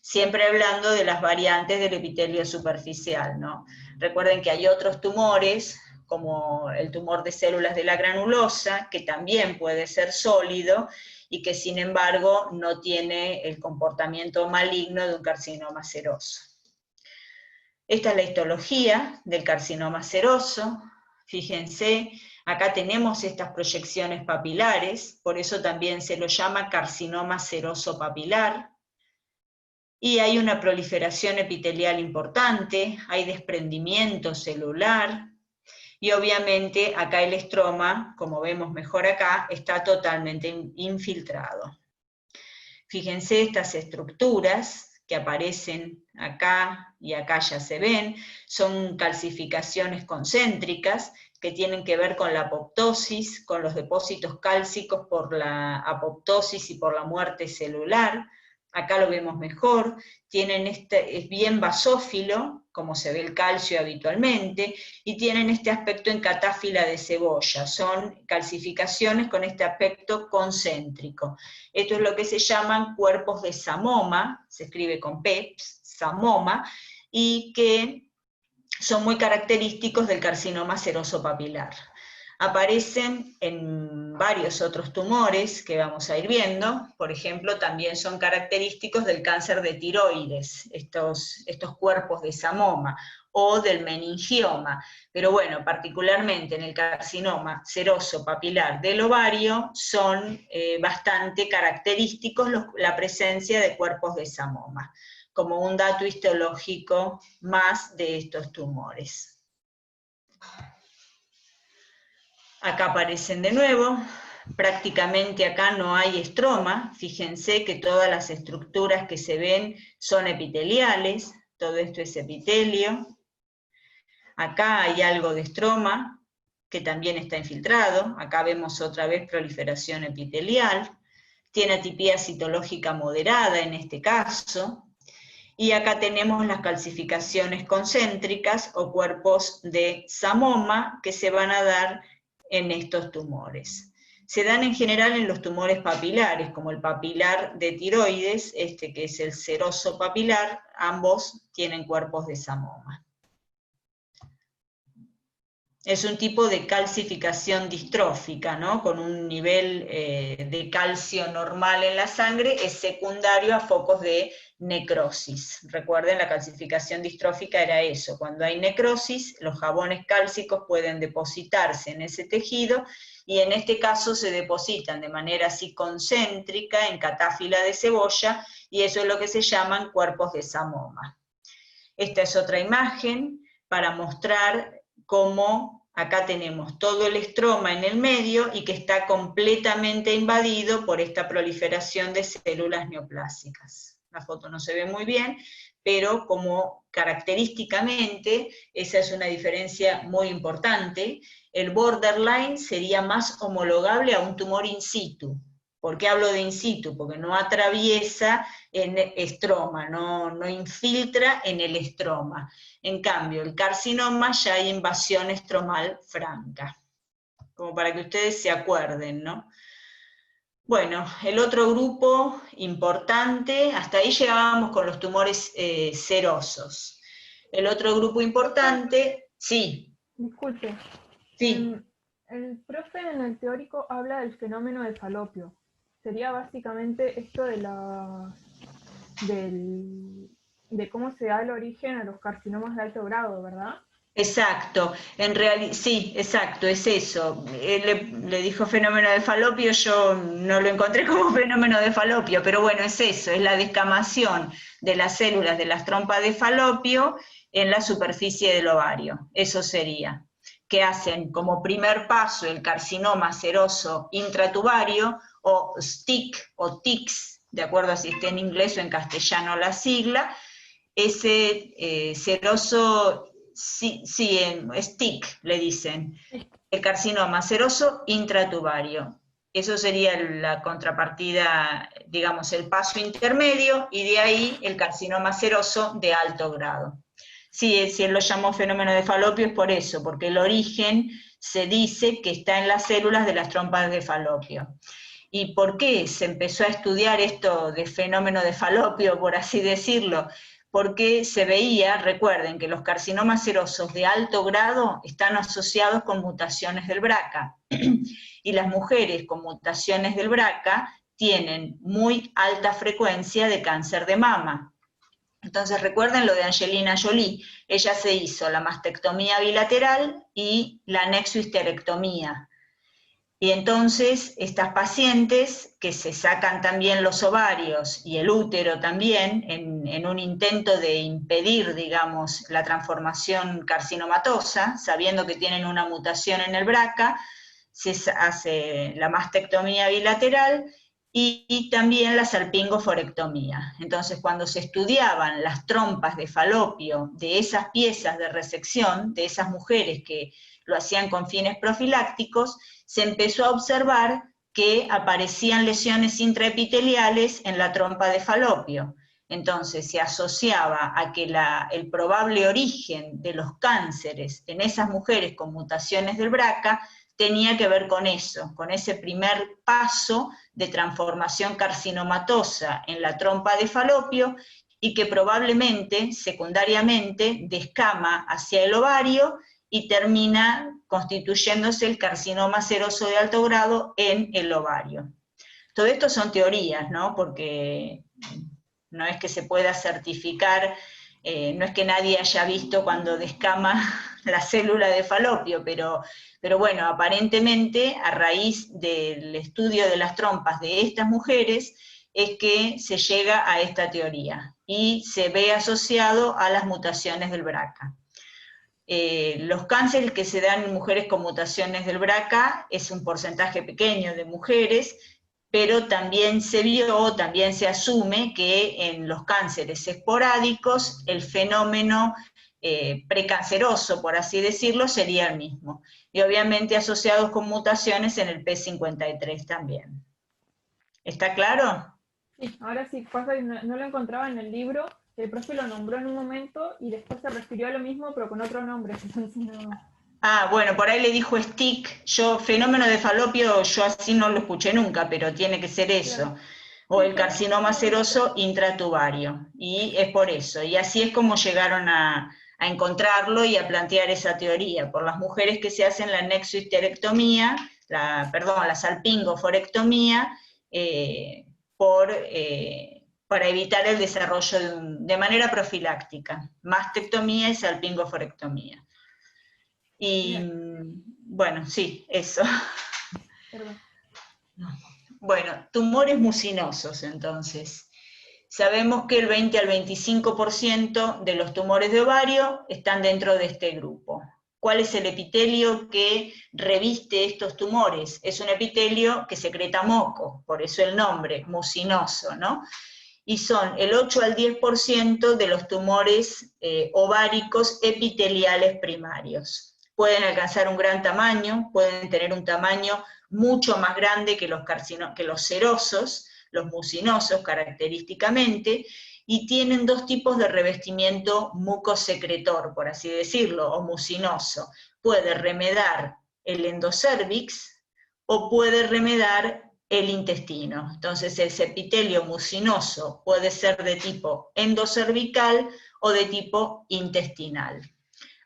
Siempre hablando de las variantes del epitelio superficial, ¿no? Recuerden que hay otros tumores, como el tumor de células de la granulosa, que también puede ser sólido, y que sin embargo no tiene el comportamiento maligno de un carcinoma seroso. Esta es la histología del carcinoma seroso. Fíjense, acá tenemos estas proyecciones papilares, por eso también se lo llama carcinoma seroso papilar. Y hay una proliferación epitelial importante, hay desprendimiento celular, y obviamente acá el estroma, como vemos mejor acá, está totalmente infiltrado. Fíjense estas estructuras que aparecen acá y acá ya se ven, son calcificaciones concéntricas que tienen que ver con la apoptosis, con los depósitos cálcicos por la apoptosis y por la muerte celular. Acá lo vemos mejor, es bien basófilo, como se ve el calcio habitualmente, y tienen este aspecto en catáfila de cebolla, son calcificaciones con este aspecto concéntrico. Esto es lo que se llaman cuerpos de samoma, se escribe con P, samoma, y que son muy característicos del carcinoma seroso papilar. Aparecen en varios otros tumores que vamos a ir viendo, por ejemplo, también son característicos del cáncer de tiroides, estos cuerpos de samoma, o del meningioma, pero bueno, particularmente en el carcinoma seroso papilar del ovario, son bastante característicos la presencia de cuerpos de samoma, como un dato histológico más de estos tumores. Acá aparecen de nuevo, prácticamente acá no hay estroma, fíjense que todas las estructuras que se ven son epiteliales, todo esto es epitelio. Acá hay algo de estroma, que también está infiltrado, acá vemos otra vez proliferación epitelial, tiene atipía citológica moderada en este caso, y acá tenemos las calcificaciones concéntricas o cuerpos de samoma que se van a dar en estos tumores. Se dan en general en los tumores papilares, como el papilar de tiroides, este que es el seroso papilar, ambos tienen cuerpos de samoma. Es un tipo de calcificación distrófica, ¿no? Con un nivel de calcio normal en la sangre, es secundario a focos de necrosis. Recuerden, la calcificación distrófica era eso, cuando hay necrosis, los jabones cálcicos pueden depositarse en ese tejido, y en este caso se depositan de manera así concéntrica, en catáfila de cebolla, y eso es lo que se llaman cuerpos de samoma. Esta es otra imagen para mostrar cómo acá tenemos todo el estroma en el medio y que está completamente invadido por esta proliferación de células neoplásicas. La foto no se ve muy bien, pero como característicamente, esa es una diferencia muy importante, el borderline sería más homologable a un tumor in situ. ¿Por qué hablo de in situ? Porque no atraviesa en estroma, no infiltra en el estroma. En cambio, el carcinoma ya hay invasión estromal franca, como para que ustedes se acuerden, ¿no? Bueno, el otro grupo importante, hasta ahí llegábamos con los tumores serosos. El otro grupo importante, sí. Disculpe. Sí. El profe en el teórico habla del fenómeno de Falopio. Sería básicamente esto de de cómo se da el origen a los carcinomas de alto grado, ¿verdad? Exacto, sí, exacto, es eso. Él le dijo fenómeno de Falopio, yo no lo encontré como fenómeno de Falopio, pero bueno, es eso, es la descamación de las células de las trompas de Falopio en la superficie del ovario, eso sería, que hacen como primer paso el carcinoma seroso intratubario, o STIC o TICS, de acuerdo a si está en inglés o en castellano la sigla, ese seroso, sí, sí, STIC le dicen, el carcinoma seroso intratubario. Eso sería la contrapartida, digamos, el paso intermedio, y de ahí el carcinoma seroso de alto grado. Sí, si él lo llamó fenómeno de Falopio es por eso, porque el origen se dice que está en las células de las trompas de Falopio. ¿Y por qué se empezó a estudiar esto de fenómeno de Falopio, por así decirlo? Porque se veía, recuerden, que los carcinomas serosos de alto grado están asociados con mutaciones del BRCA, y las mujeres con mutaciones del BRCA tienen muy alta frecuencia de cáncer de mama. Entonces recuerden lo de Angelina Jolie, ella se hizo la mastectomía bilateral y la nexohisterectomía. Y entonces estas pacientes que se sacan también los ovarios y el útero también, en un intento de impedir, digamos, la transformación carcinomatosa, sabiendo que tienen una mutación en el BRCA, se hace la mastectomía bilateral y también la salpingoforectomía. Entonces, cuando se estudiaban las trompas de Falopio de esas piezas de resección, de esas mujeres que lo hacían con fines profilácticos, se empezó a observar que aparecían lesiones intraepiteliales en la trompa de Falopio. Entonces se asociaba a que el probable origen de los cánceres en esas mujeres con mutaciones del BRCA tenía que ver con eso, con ese primer paso de transformación carcinomatosa en la trompa de Falopio, y que probablemente, secundariamente, descama hacia el ovario y termina constituyéndose el carcinoma seroso de alto grado en el ovario. Todo esto son teorías, ¿no? Porque no es que se pueda certificar, no es que nadie haya visto cuando descama la célula de Falopio, pero bueno, aparentemente a raíz del estudio de las trompas de estas mujeres es que se llega a esta teoría y se ve asociado a las mutaciones del BRCA. Los cánceres que se dan en mujeres con mutaciones del BRCA es un porcentaje pequeño de mujeres, pero también se vio, también se asume que en los cánceres esporádicos el fenómeno precanceroso, por así decirlo, sería el mismo. Y obviamente asociados con mutaciones en el P53 también. ¿Está claro? Sí, ahora sí, pasa que no lo encontraba en el libro, el profe lo nombró en un momento y después se refirió a lo mismo pero con otro nombre, entonces no... Ah, bueno, por ahí le dijo STIC, yo fenómeno de Falopio, yo así no lo escuché nunca, pero tiene que ser eso. Claro. O Sí, el carcinoma seroso intratubario, y es por eso. Y así es como llegaron a encontrarlo y a plantear esa teoría, por las mujeres que se hacen la nexohisterectomía, la salpingoforectomía, para evitar el desarrollo de manera profiláctica, mastectomía y salpingoforectomía. Y bien, bueno, sí, eso. perdón. Bueno, tumores mucinosos entonces. Sabemos que el 20 al 25% de los tumores de ovario están dentro de este grupo. ¿Cuál es el epitelio que reviste estos tumores? Es un epitelio que secreta moco, por eso el nombre, mucinoso, ¿no? Y son el 8 al 10% de los tumores ováricos epiteliales primarios. Pueden alcanzar un gran tamaño, pueden tener un tamaño mucho más grande que los serosos, los mucinosos característicamente, y tienen dos tipos de revestimiento mucosecretor, por así decirlo, o mucinoso. Puede remedar el endocérvix o puede remedar el intestino. Entonces el epitelio mucinoso puede ser de tipo endocervical o de tipo intestinal.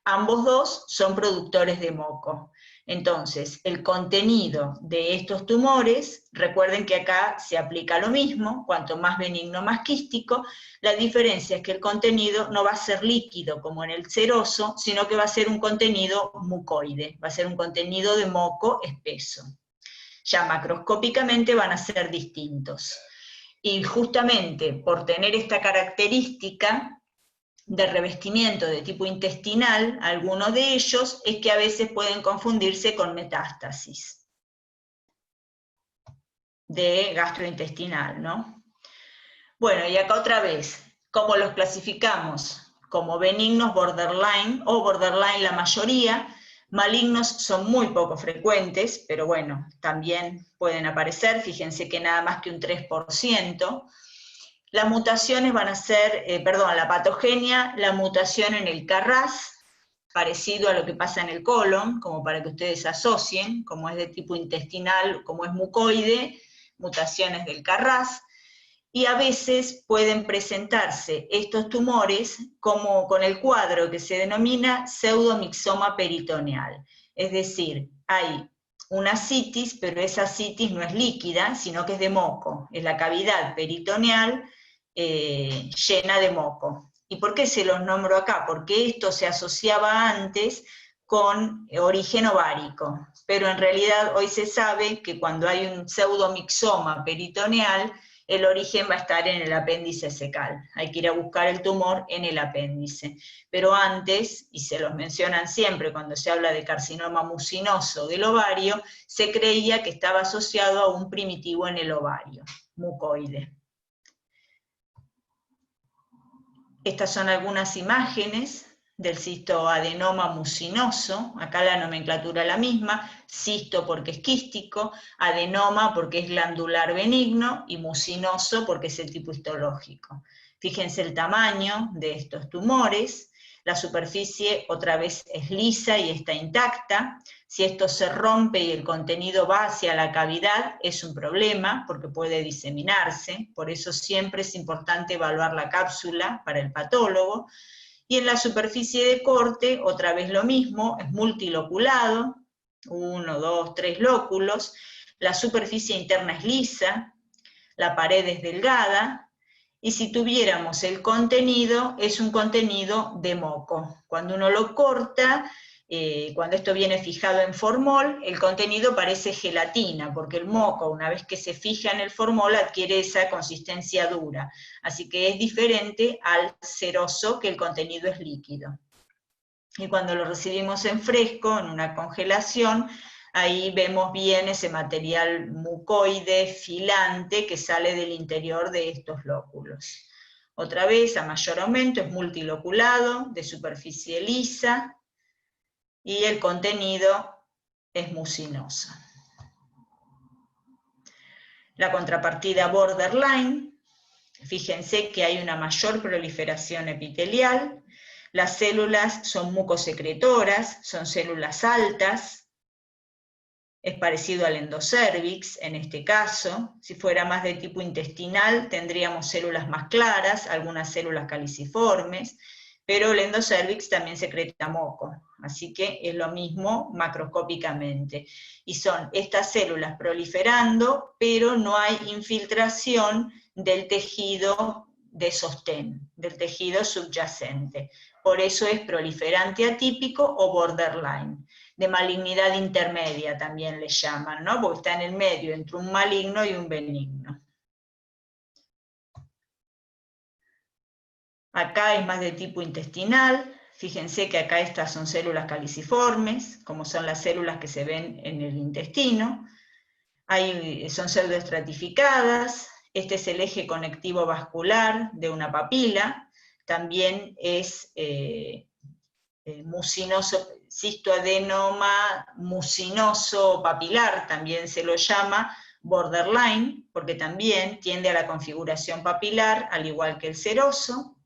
Ambos dos son productores de moco. Entonces, el contenido de estos tumores, recuerden que acá se aplica lo mismo, cuanto más benigno, más quístico. La diferencia es que el contenido no va a ser líquido como en el seroso, sino que va a ser un contenido mucoide, va a ser un contenido de moco espeso. Ya macroscópicamente van a ser distintos. Y justamente por tener esta característica de revestimiento de tipo intestinal, algunos de ellos, es que a veces pueden confundirse con metástasis de gastrointestinal, ¿no? Bueno, y acá otra vez, ¿cómo los clasificamos? Como benignos borderline, o borderline la mayoría. Malignos son muy poco frecuentes, pero bueno, también pueden aparecer, fíjense que nada más que un 3%. Las mutaciones van a ser, la patogenia, la mutación en el KRAS, parecido a lo que pasa en el colon, como para que ustedes asocien, como es de tipo intestinal, como es mucoide, mutaciones del KRAS, y a veces pueden presentarse estos tumores como con el cuadro que se denomina pseudomixoma peritoneal, es decir, hay una citis, pero esa citis no es líquida, sino que es de moco, es la cavidad peritoneal llena de moco. ¿Y por qué se los nombro acá? Porque esto se asociaba antes con origen ovárico, pero en realidad hoy se sabe que cuando hay un pseudomixoma peritoneal, el origen va a estar en el apéndice cecal. Hay que ir a buscar el tumor en el apéndice. Pero antes, y se los mencionan siempre cuando se habla de carcinoma mucinoso del ovario, se creía que estaba asociado a un primitivo en el ovario, mucoide. Estas son algunas imágenes del cistoadenoma mucinoso, acá la nomenclatura es la misma, cisto porque es quístico, adenoma porque es glandular benigno, y mucinoso porque es el tipo histológico. Fíjense el tamaño de estos tumores, la superficie otra vez es lisa y está intacta. Si esto se rompe y el contenido va hacia la cavidad, es un problema porque puede diseminarse, por eso siempre es importante evaluar la cápsula para el patólogo. Y en la superficie de corte, otra vez lo mismo, es multiloculado, 1, 2, 3 lóculos, la superficie interna es lisa, la pared es delgada, y si tuviéramos el contenido, es un contenido de moco. Cuando uno lo corta, cuando esto viene fijado en formol, el contenido parece gelatina, porque el moco, una vez que se fija en el formol, adquiere esa consistencia dura. Así que es diferente al seroso, que el contenido es líquido. Y cuando lo recibimos en fresco, en una congelación, ahí vemos bien ese material mucoide, filante, que sale del interior de estos lóculos. Otra vez, a mayor aumento, es multiloculado, de superficie lisa, y el contenido es mucinoso. La contrapartida borderline, fíjense que hay una mayor proliferación epitelial, las células son mucosecretoras, son células altas, es parecido al endocérvix en este caso. Si fuera más de tipo intestinal, tendríamos células más claras, algunas células caliciformes, pero el endocérvix también secreta moco, así que es lo mismo macroscópicamente. Y son estas células proliferando, pero no hay infiltración del tejido de sostén, del tejido subyacente. Por eso es proliferante atípico o borderline. De malignidad intermedia también le llaman, ¿no? Porque está en el medio entre un maligno y un benigno. Acá es más de tipo intestinal. Fíjense que acá estas son células caliciformes, como son las células que se ven en el intestino. Son pseudoestratificadas. Este es el eje conectivo vascular de una papila. También es mucinoso, cistoadenoma mucinoso papilar, también se lo llama borderline, porque también tiende a la configuración papilar, al igual que el seroso,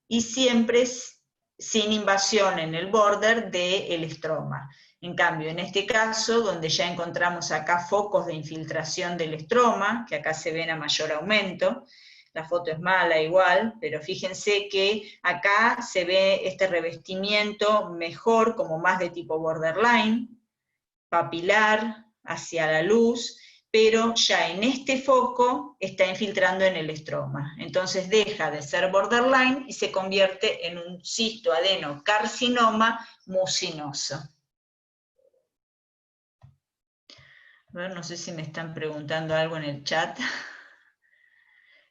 y siempre sin invasión en el border del estroma. En cambio, en este caso, donde ya encontramos acá focos de infiltración del estroma, que acá se ven a mayor aumento, la foto es mala igual, pero fíjense que acá se ve este revestimiento mejor, como más de tipo borderline, papilar, hacia la luz, pero ya en este foco está infiltrando en el estroma. Entonces deja de ser borderline y se convierte en un cistoadenocarcinoma mucinoso. A ver, no sé si me están preguntando algo en el chat.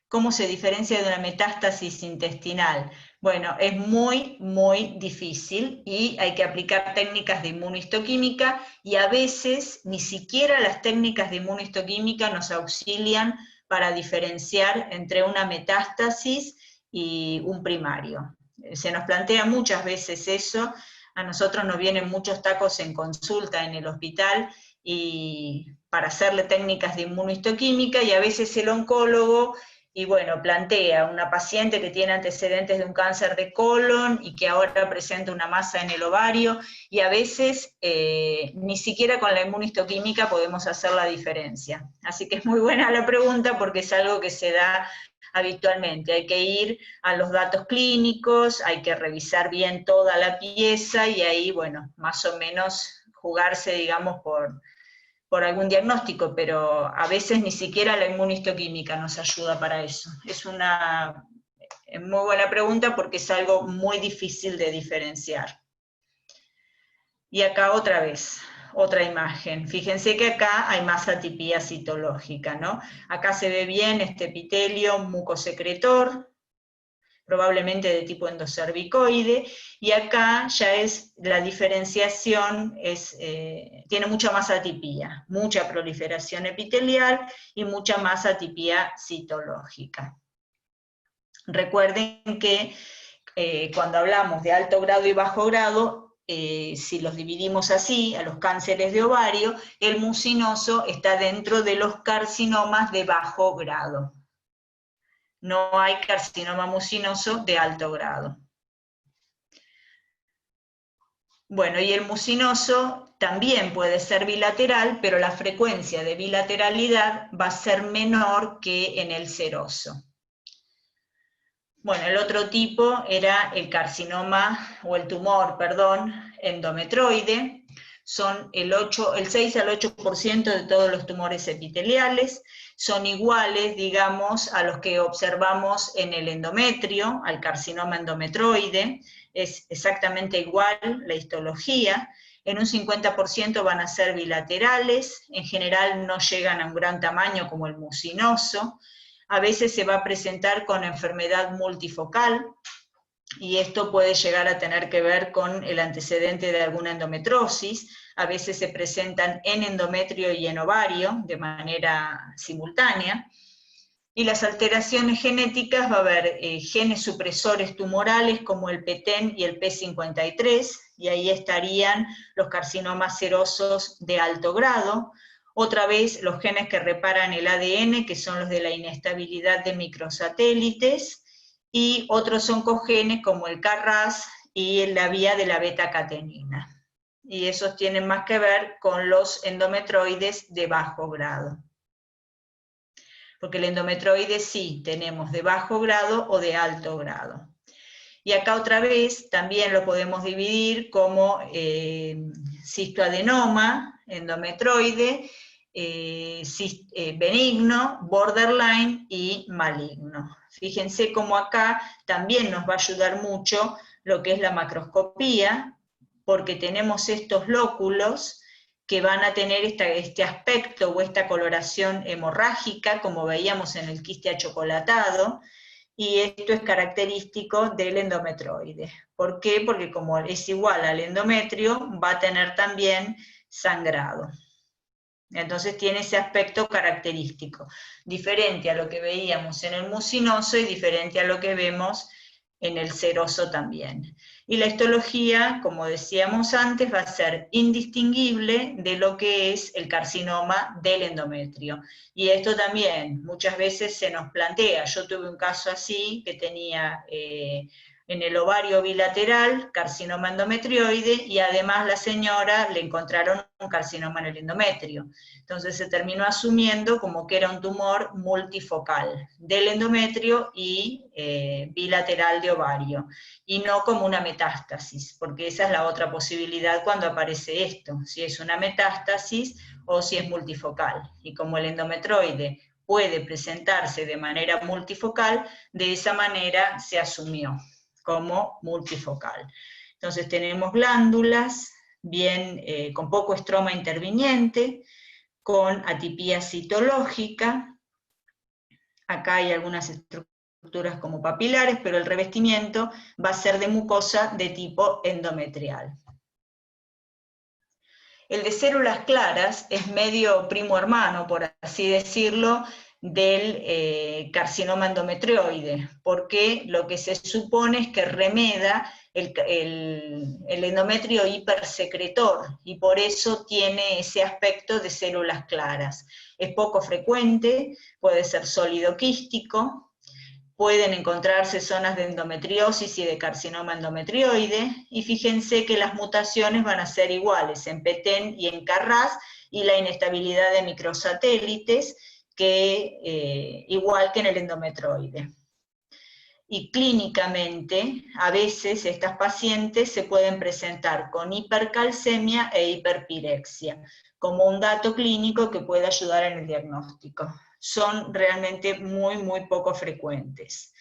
¿Cómo se diferencia de una metástasis intestinal? Bueno, es muy, muy difícil y hay que aplicar técnicas de inmunohistoquímica y a veces ni siquiera las técnicas de inmunohistoquímica nos auxilian para diferenciar entre una metástasis y un primario. Se nos plantea muchas veces eso, a nosotros nos vienen muchos tacos en consulta en el hospital y para hacerle técnicas de inmunohistoquímica y a veces el oncólogo y bueno, plantea una paciente que tiene antecedentes de un cáncer de colon y que ahora presenta una masa en el ovario, y a veces ni siquiera con la inmunohistoquímica podemos hacer la diferencia. Así que es muy buena la pregunta porque es algo que se da habitualmente. Hay que ir a los datos clínicos, hay que revisar bien toda la pieza y ahí, bueno, más o menos jugarse, digamos, por algún diagnóstico, pero a veces ni siquiera la inmunohistoquímica nos ayuda para eso. Es una muy buena pregunta porque es algo muy difícil de diferenciar. Y acá otra vez, otra imagen. Fíjense que acá hay más atipía citológica, ¿no? Acá se ve bien este epitelio mucosecretor, probablemente de tipo endocervicoide, y acá ya es la diferenciación, tiene mucha más atipía, mucha proliferación epitelial y mucha más atipía citológica. Recuerden que cuando hablamos de alto grado y bajo grado, si los dividimos así, a los cánceres de ovario, el mucinoso está dentro de los carcinomas de bajo grado. No hay carcinoma mucinoso de alto grado. Bueno, y el mucinoso también puede ser bilateral, pero la frecuencia de bilateralidad va a ser menor que en el seroso. Bueno, el otro tipo era el carcinoma, o el tumor, perdón, endometroide. Son el 6 al 8% de todos los tumores epiteliales. Son iguales, digamos, a los que observamos en el endometrio, al carcinoma endometroide. Es exactamente igual la histología. En un 50% van a ser bilaterales. En general no llegan a un gran tamaño como el mucinoso. A veces se va a presentar con enfermedad multifocal, y esto puede llegar a tener que ver con el antecedente de alguna endometrosis. A veces se presentan en endometrio y en ovario de manera simultánea. Y las alteraciones genéticas, va a haber genes supresores tumorales como el PTEN y el P53, y ahí estarían los carcinomas serosos de alto grado. Otra vez los genes que reparan el ADN, que son los de la inestabilidad de microsatélites, y otros oncogenes como el KRAS y la vía de la beta-catenina. Y esos tienen más que ver con los endometroides de bajo grado. Porque el endometroide sí tenemos de bajo grado o de alto grado. Y acá otra vez también lo podemos dividir como cistoadenoma, endometroide, benigno, borderline y maligno. Fíjense cómo acá también nos va a ayudar mucho lo que es la macroscopía, porque tenemos estos lóculos que van a tener este aspecto o esta coloración hemorrágica, como veíamos en el quiste achocolatado, y esto es característico del endometroide. ¿Por qué? Porque como es igual al endometrio, va a tener también sangrado. Entonces tiene ese aspecto característico, diferente a lo que veíamos en el mucinoso y diferente a lo que vemos en el seroso también. Y la histología, como decíamos antes, va a ser indistinguible de lo que es el carcinoma del endometrio. Y esto también muchas veces se nos plantea. Yo tuve un caso así, que tenía en el ovario bilateral, carcinoma endometrioide, y además la señora le encontraron un carcinoma en el endometrio. Entonces se terminó asumiendo como que era un tumor multifocal del endometrio y bilateral de ovario, y no como una metástasis, porque esa es la otra posibilidad cuando aparece esto, si es una metástasis o si es multifocal. Y como el endometroide puede presentarse de manera multifocal, de esa manera se asumió como multifocal. Entonces tenemos glándulas bien, con poco estroma interviniente, con atipía citológica. Acá hay algunas estructuras como papilares, pero el revestimiento va a ser de mucosa de tipo endometrial. El de células claras es medio primo hermano, por así decirlo, del carcinoma endometrioide, porque lo que se supone es que remeda el endometrio hipersecretor, y por eso tiene ese aspecto de células claras. Es poco frecuente, puede ser sólido quístico, pueden encontrarse zonas de endometriosis y de carcinoma endometrioide, y fíjense que las mutaciones van a ser iguales en Petén y en Carras, y la inestabilidad de microsatélites, igual que en el endometroide. Y clínicamente, a veces estas pacientes se pueden presentar con hipercalcemia e hiperpirexia, como un dato clínico que puede ayudar en el diagnóstico. Son realmente muy, muy poco frecuentes.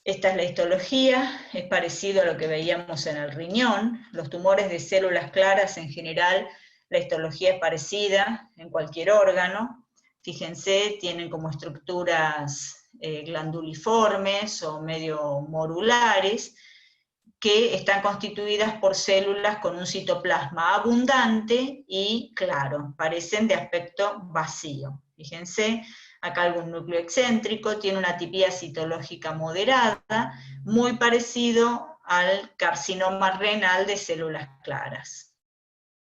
Esta es la histología, es parecido a lo que veíamos en el riñón. Los tumores de células claras en general, la histología es parecida en cualquier órgano. Fíjense, tienen como estructuras glanduliformes o medio morulares, que están constituidas por células con un citoplasma abundante y claro, parecen de aspecto vacío. Fíjense, acá algún núcleo excéntrico, tiene una atipía citológica moderada, muy parecido al carcinoma renal de células claras.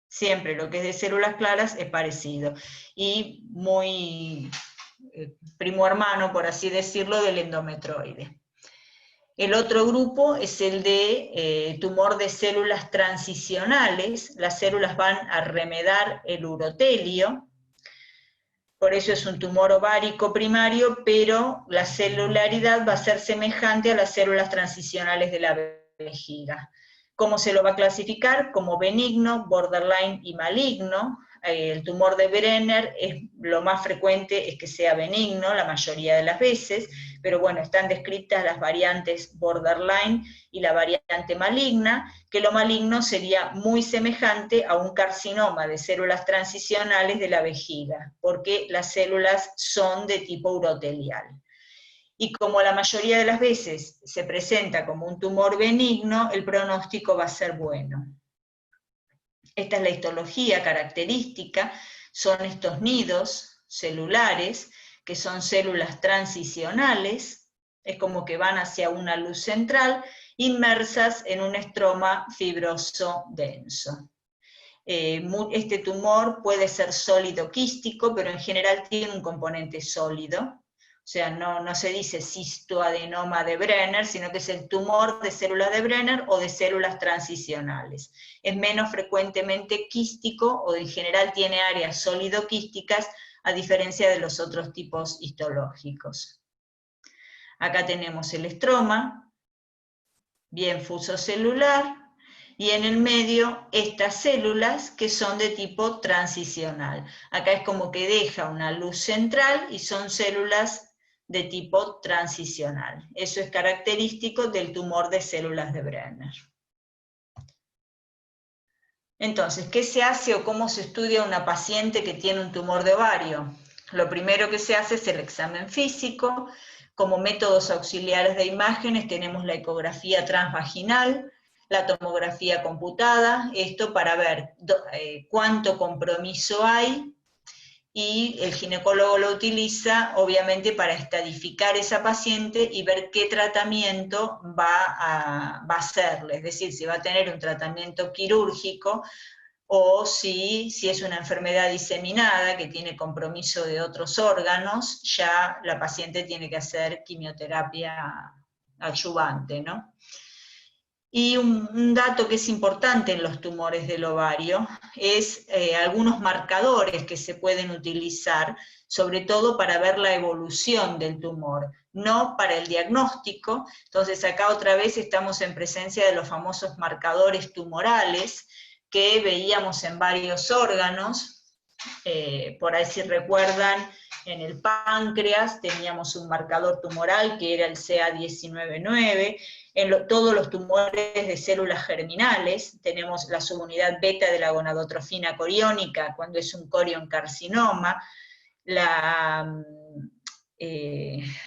Siempre lo que es de células claras es parecido, y muy primo hermano, por así decirlo, del endometroide. El otro grupo es el de tumor de células transicionales. Las células van a remedar el urotelio, por eso es un tumor ovárico primario, pero la celularidad va a ser semejante a las células transicionales de la vejiga. ¿Cómo se lo va a clasificar? Como benigno, borderline y maligno. El tumor de Brenner lo más frecuente es que sea benigno, la mayoría de las veces, pero bueno, están descritas las variantes borderline y la variante maligna, que lo maligno sería muy semejante a un carcinoma de células transicionales de la vejiga, porque las células son de tipo urotelial. Y como la mayoría de las veces se presenta como un tumor benigno, el pronóstico va a ser bueno. Esta es la histología característica, son estos nidos celulares, que son células transicionales, es como que van hacia una luz central, inmersas en un estroma fibroso denso. Este tumor puede ser sólido quístico, pero en general tiene un componente sólido. O sea, no se dice cistoadenoma de Brenner, sino que es el tumor de células de Brenner o de células transicionales. Es menos frecuentemente quístico, o en general tiene áreas sólido-quísticas, a diferencia de los otros tipos histológicos. Acá tenemos el estroma, bien fusocelular, y en el medio estas células que son de tipo transicional. Acá es como que deja una luz central y son células de tipo transicional. Eso es característico del tumor de células de Brenner. Entonces, ¿qué se hace o cómo se estudia una paciente que tiene un tumor de ovario? Lo primero que se hace es el examen físico. Como métodos auxiliares de imágenes tenemos la ecografía transvaginal, la tomografía computada, esto para ver cuánto compromiso hay, y el ginecólogo lo utiliza obviamente para estadificar esa paciente y ver qué tratamiento va a hacerle, es decir, si va a tener un tratamiento quirúrgico o si es una enfermedad diseminada que tiene compromiso de otros órganos, ya la paciente tiene que hacer quimioterapia adyuvante, ¿no? Y un dato que es importante en los tumores del ovario es algunos marcadores que se pueden utilizar, sobre todo para ver la evolución del tumor, no para el diagnóstico. Entonces acá otra vez estamos en presencia de los famosos marcadores tumorales que veíamos en varios órganos. Por ahí si recuerdan, en el páncreas teníamos un marcador tumoral que era el CA19-9, todos los tumores de células germinales, tenemos la subunidad beta de la gonadotrofina coriónica cuando es un corioncarcinoma, la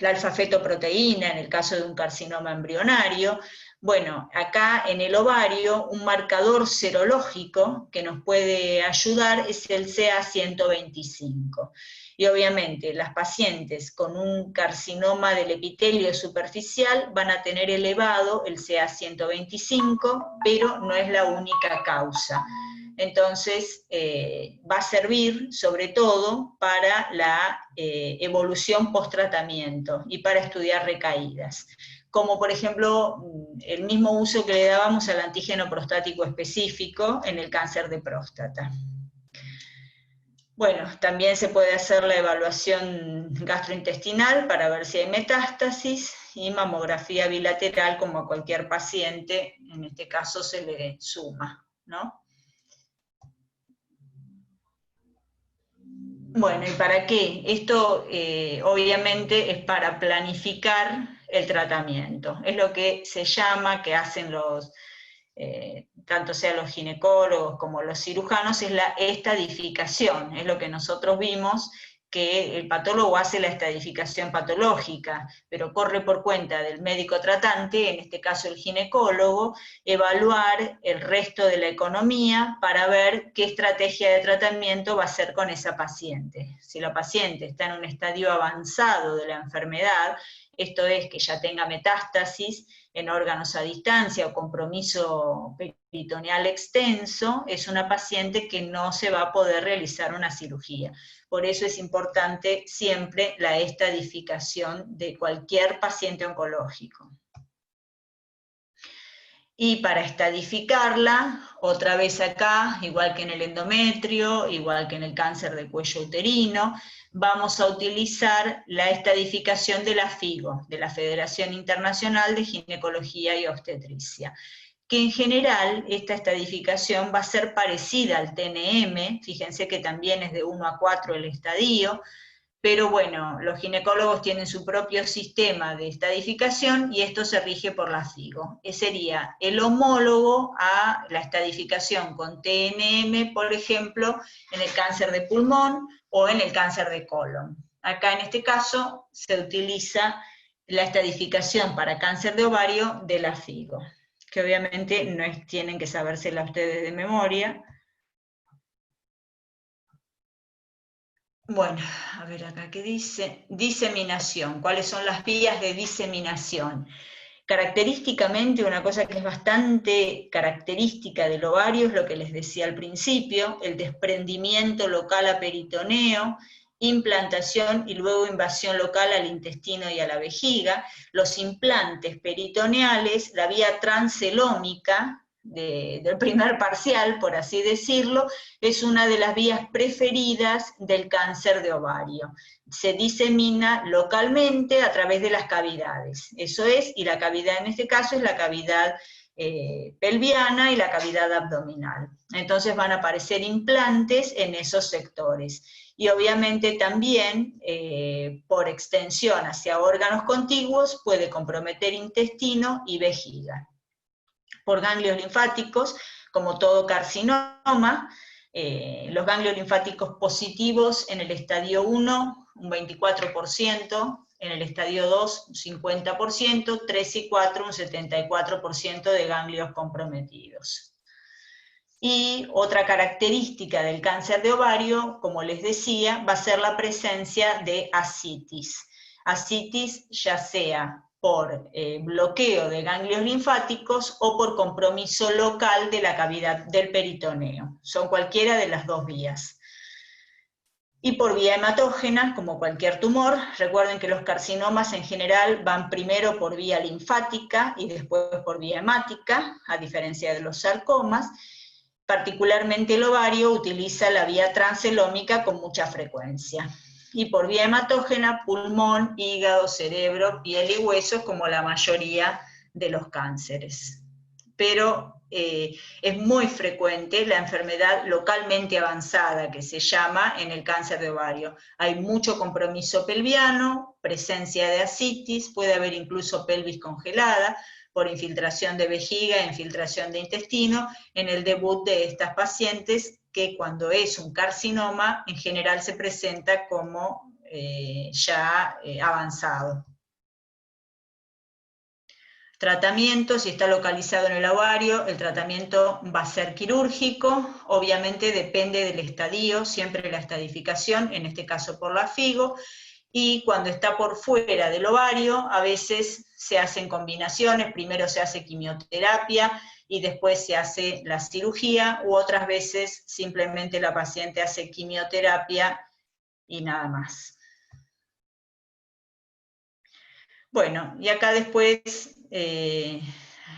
alfa-fetoproteína en el caso de un carcinoma embrionario. Bueno, acá en el ovario un marcador serológico que nos puede ayudar es el CA125. Y obviamente las pacientes con un carcinoma del epitelio superficial van a tener elevado el CA125, pero no es la única causa. Entonces va a servir sobre todo para la evolución post-tratamiento y para estudiar recaídas, como por ejemplo el mismo uso que le dábamos al antígeno prostático específico en el cáncer de próstata. Bueno, también se puede hacer la evaluación gastrointestinal para ver si hay metástasis, y mamografía bilateral como a cualquier paciente, en este caso se le suma, ¿no? Bueno, ¿y para qué? Esto obviamente es para planificar el tratamiento. Es lo que se llama, que hacen los, tanto sea los ginecólogos como los cirujanos, es la estadificación. Es lo que nosotros vimos, que el patólogo hace la estadificación patológica, pero corre por cuenta del médico tratante, en este caso el ginecólogo, evaluar el resto de la economía para ver qué estrategia de tratamiento va a hacer con esa paciente. Si la paciente está en un estadio avanzado de la enfermedad, esto es que ya tenga metástasis en órganos a distancia o compromiso peritoneal extenso, es una paciente que no se va a poder realizar una cirugía. Por eso es importante siempre la estadificación de cualquier paciente oncológico. Y para estadificarla, otra vez acá, igual que en el endometrio, igual que en el cáncer de cuello uterino, vamos a utilizar la estadificación de la FIGO, de la Federación Internacional de Ginecología y Obstetricia, que en general esta estadificación va a ser parecida al TNM, fíjense que también es de 1 a 4 el estadio, pero bueno, los ginecólogos tienen su propio sistema de estadificación y esto se rige por la FIGO. Sería el homólogo a la estadificación con TNM, por ejemplo, en el cáncer de pulmón o en el cáncer de colon. Acá en este caso se utiliza la estadificación para cáncer de ovario de la FIGO, que obviamente no tienen que sabérsela ustedes de memoria. Bueno, a ver acá qué dice. Diseminación. ¿Cuáles son las vías de diseminación? Característicamente, una cosa que es bastante característica del ovario es lo que les decía al principio, el desprendimiento local a peritoneo, implantación y luego invasión local al intestino y a la vejiga. Los implantes peritoneales, la vía transcelómica del primer parcial, por así decirlo, es una de las vías preferidas del cáncer de ovario. Se disemina localmente a través de las cavidades, eso es, y la cavidad en este caso es la cavidad pelviana y la cavidad abdominal. Entonces van a aparecer implantes en esos sectores. Y obviamente también, por extensión hacia órganos contiguos, puede comprometer intestino y vejiga. Por ganglios linfáticos, como todo carcinoma, los ganglios linfáticos positivos en el estadio 1, un 24%, en el estadio 2, un 50%, 3 y 4, un 74% de ganglios comprometidos. Y otra característica del cáncer de ovario, como les decía, va a ser la presencia de ascitis. Ascitis ya sea por bloqueo de ganglios linfáticos o por compromiso local de la cavidad del peritoneo. Son cualquiera de las dos vías. Y por vía hematógena, como cualquier tumor. Recuerden que los carcinomas en general van primero por vía linfática y después por vía hemática, a diferencia de los sarcomas. Particularmente el ovario utiliza la vía transcelómica con mucha frecuencia. Y por vía hematógena, pulmón, hígado, cerebro, piel y huesos, como la mayoría de los cánceres. Pero es muy frecuente la enfermedad localmente avanzada, que se llama en el cáncer de ovario. Hay mucho compromiso pelviano, presencia de ascitis, puede haber incluso pelvis congelada, por infiltración de vejiga e infiltración de intestino, en el debut de estas pacientes, que cuando es un carcinoma, en general se presenta como ya avanzado. Tratamiento, si está localizado en el ovario, el tratamiento va a ser quirúrgico, obviamente depende del estadio, siempre la estadificación, en este caso por la FIGO, y cuando está por fuera del ovario, a veces se hacen combinaciones, primero se hace quimioterapia y después se hace la cirugía, u otras veces simplemente la paciente hace quimioterapia y nada más. Bueno, y acá después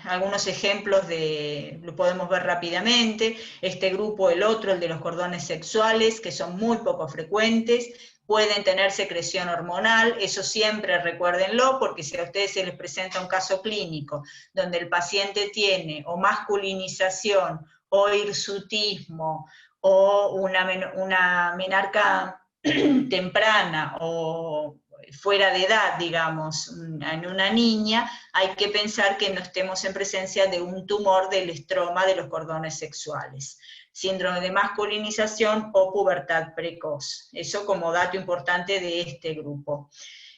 algunos ejemplos lo podemos ver rápidamente. Este grupo, el otro, el de los cordones sexuales, que son muy poco frecuentes, pueden tener secreción hormonal, eso siempre recuérdenlo, porque si a ustedes se les presenta un caso clínico donde el paciente tiene o masculinización, o hirsutismo, o una menarca temprana, o fuera de edad, digamos, en una niña, hay que pensar que no estemos en presencia de un tumor del estroma de los cordones sexuales. Síndrome de masculinización o pubertad precoz. Eso como dato importante de este grupo.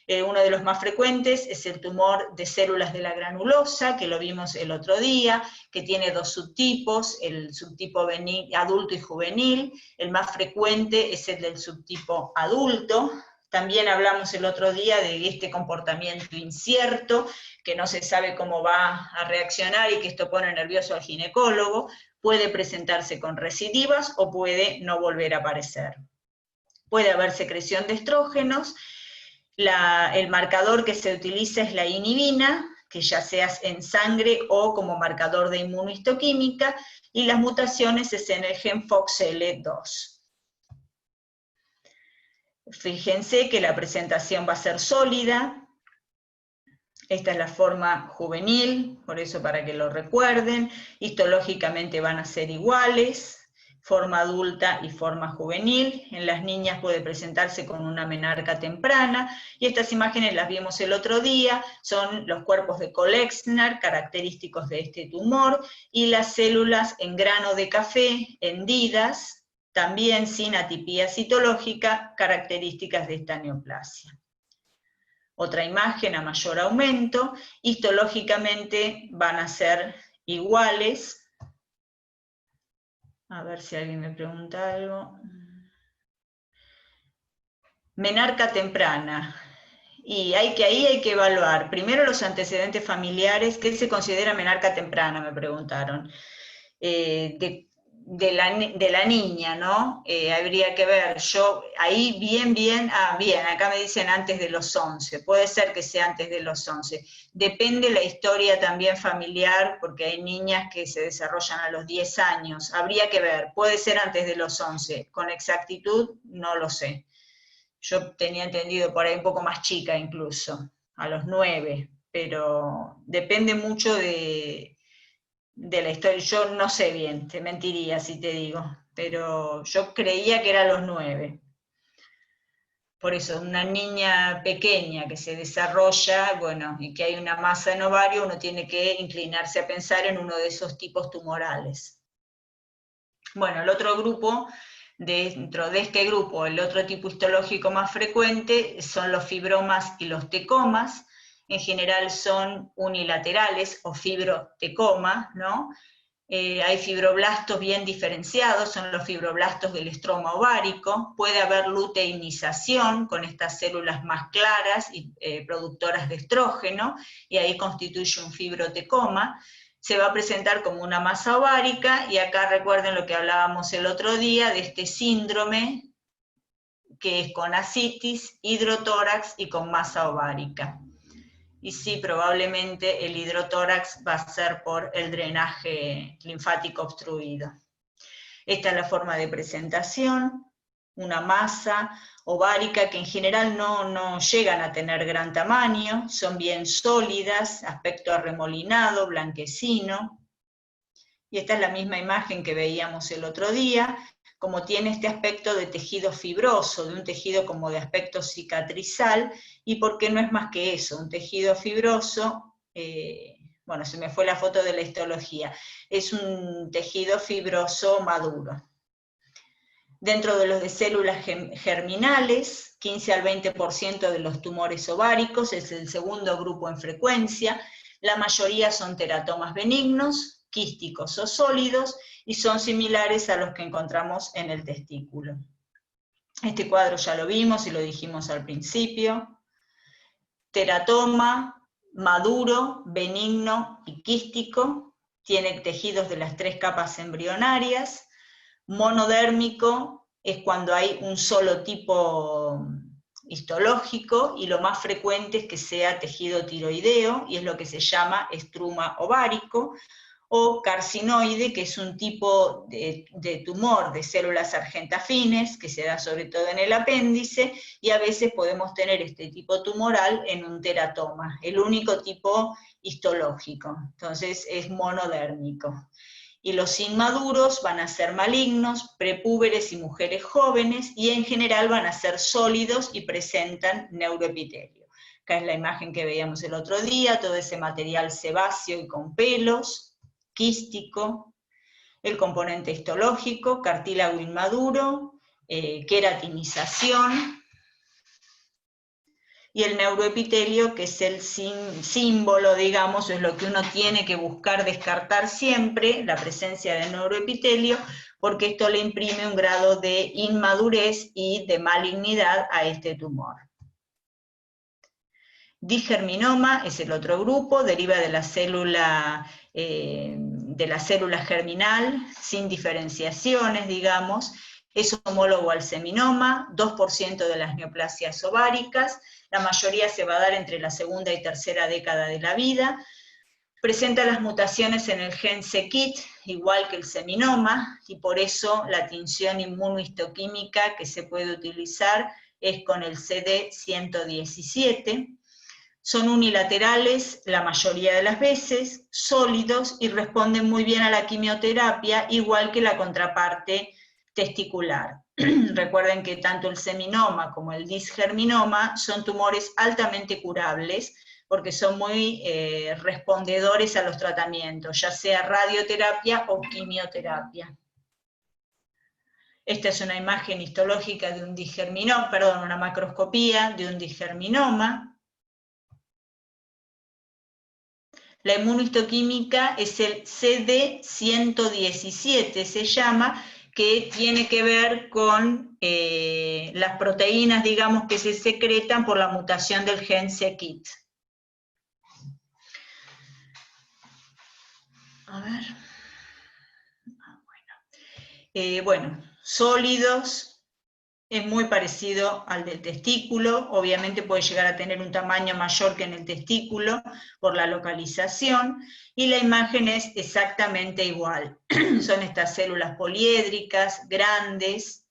Uno de los más frecuentes es el tumor de células de la granulosa, que lo vimos el otro día, que tiene dos subtipos, el subtipo adulto y juvenil. El más frecuente es el del subtipo adulto. También hablamos el otro día de este comportamiento incierto, que no se sabe cómo va a reaccionar y que esto pone nervioso al ginecólogo. Puede presentarse con recidivas o puede no volver a aparecer. Puede haber secreción de estrógenos. El marcador que se utiliza es la inhibina, que ya sea en sangre o como marcador de inmunohistoquímica, y las mutaciones es en el gen FOXL2. Fíjense que la presentación va a ser sólida. Esta es la forma juvenil, por eso para que lo recuerden. Histológicamente van a ser iguales, forma adulta y forma juvenil. En las niñas puede presentarse con una menarca temprana, y estas imágenes las vimos el otro día, son los cuerpos de Kollexner, característicos de este tumor, y las células en grano de café, hendidas, también sin atipía citológica, características de esta neoplasia. Otra imagen a mayor aumento, histológicamente van a ser iguales. A ver si alguien me pregunta algo. Menarca temprana. Y ahí hay que evaluar. Primero los antecedentes familiares. ¿Qué se considera menarca temprana? Me preguntaron. De la niña, ¿no? Habría que ver, yo, ahí bien, acá me dicen antes de los 11, puede ser que sea antes de los 11, depende la historia también familiar, porque hay niñas que se desarrollan a los 10 años, habría que ver, puede ser antes de los 11, con exactitud no lo sé, yo tenía entendido por ahí un poco más chica incluso, a los 9, pero depende mucho de la historia, yo no sé bien, te mentiría si te digo, pero yo creía que era a los 9. Por eso, una niña pequeña que se desarrolla, bueno, y que hay una masa en ovario, uno tiene que inclinarse a pensar en uno de esos tipos tumorales. Bueno, el otro grupo, dentro de este grupo, el otro tipo histológico más frecuente son los fibromas y los tecomas. En general son unilaterales o fibrotecoma, ¿no? Hay fibroblastos bien diferenciados, son los fibroblastos del estroma ovárico, puede haber luteinización con estas células más claras y productoras de estrógeno, y ahí constituye un fibrotecoma. Se va a presentar como una masa ovárica, y acá recuerden lo que hablábamos el otro día de este síndrome, que es con ascitis, hidrotórax y con masa ovárica. Y sí, probablemente el hidrotórax va a ser por el drenaje linfático obstruido. Esta es la forma de presentación, una masa ovárica que en general no llegan a tener gran tamaño, son bien sólidas, aspecto arremolinado, blanquecino. Y esta es la misma imagen que veíamos el otro día, como tiene este aspecto de tejido fibroso, de un tejido como de aspecto cicatrizal, y porque no es más que eso, un tejido fibroso, bueno, se me fue la foto de la histología, es un tejido fibroso maduro. Dentro de los de células germinales, 15 al 20% de los tumores ováricos, es el segundo grupo en frecuencia, la mayoría son teratomas benignos, quísticos o sólidos, y son similares a los que encontramos en el testículo. Este cuadro ya lo vimos y lo dijimos al principio. Teratoma, maduro, benigno y quístico, tiene tejidos de las 3 capas embrionarias. Monodérmico es cuando hay un solo tipo histológico, y lo más frecuente es que sea tejido tiroideo, y es lo que se llama estruma ovárico, o carcinoide, que es un tipo de tumor de células argentafines, que se da sobre todo en el apéndice, y a veces podemos tener este tipo tumoral en un teratoma, el único tipo histológico, entonces es monodérmico. Y los inmaduros van a ser malignos, prepúberes y mujeres jóvenes, y en general van a ser sólidos y presentan neuroepitelio. Acá es la imagen que veíamos el otro día, todo ese material sebáceo y con pelos, quístico, el componente histológico, cartílago inmaduro, queratinización, y el neuroepitelio, que es el símbolo, digamos, es lo que uno tiene que buscar descartar siempre, la presencia del neuroepitelio, porque esto le imprime un grado de inmadurez y de malignidad a este tumor. Digerminoma es el otro grupo, deriva de la célula germinal, sin diferenciaciones, digamos, es homólogo al seminoma, 2% de las neoplasias ováricas, la mayoría se va a dar entre la segunda y tercera década de la vida, presenta las mutaciones en el gen c-KIT, igual que el seminoma, y por eso la tinción inmunohistoquímica que se puede utilizar es con el CD117, son unilaterales la mayoría de las veces, sólidos y responden muy bien a la quimioterapia, igual que la contraparte testicular. Recuerden que tanto el seminoma como el disgerminoma son tumores altamente curables, porque son muy respondedores a los tratamientos, ya sea radioterapia o quimioterapia. Esta es una imagen histológica de un disgerminoma, perdón, una macroscopía de un disgerminoma. La inmunohistoquímica es el CD117, se llama, que tiene que ver con las proteínas, digamos, que se secretan por la mutación del gen c-KIT. A ver. Bueno, sólidos. Es muy parecido al del testículo, obviamente puede llegar a tener un tamaño mayor que en el testículo por la localización, y la imagen es exactamente igual. Son estas células poliédricas, grandes,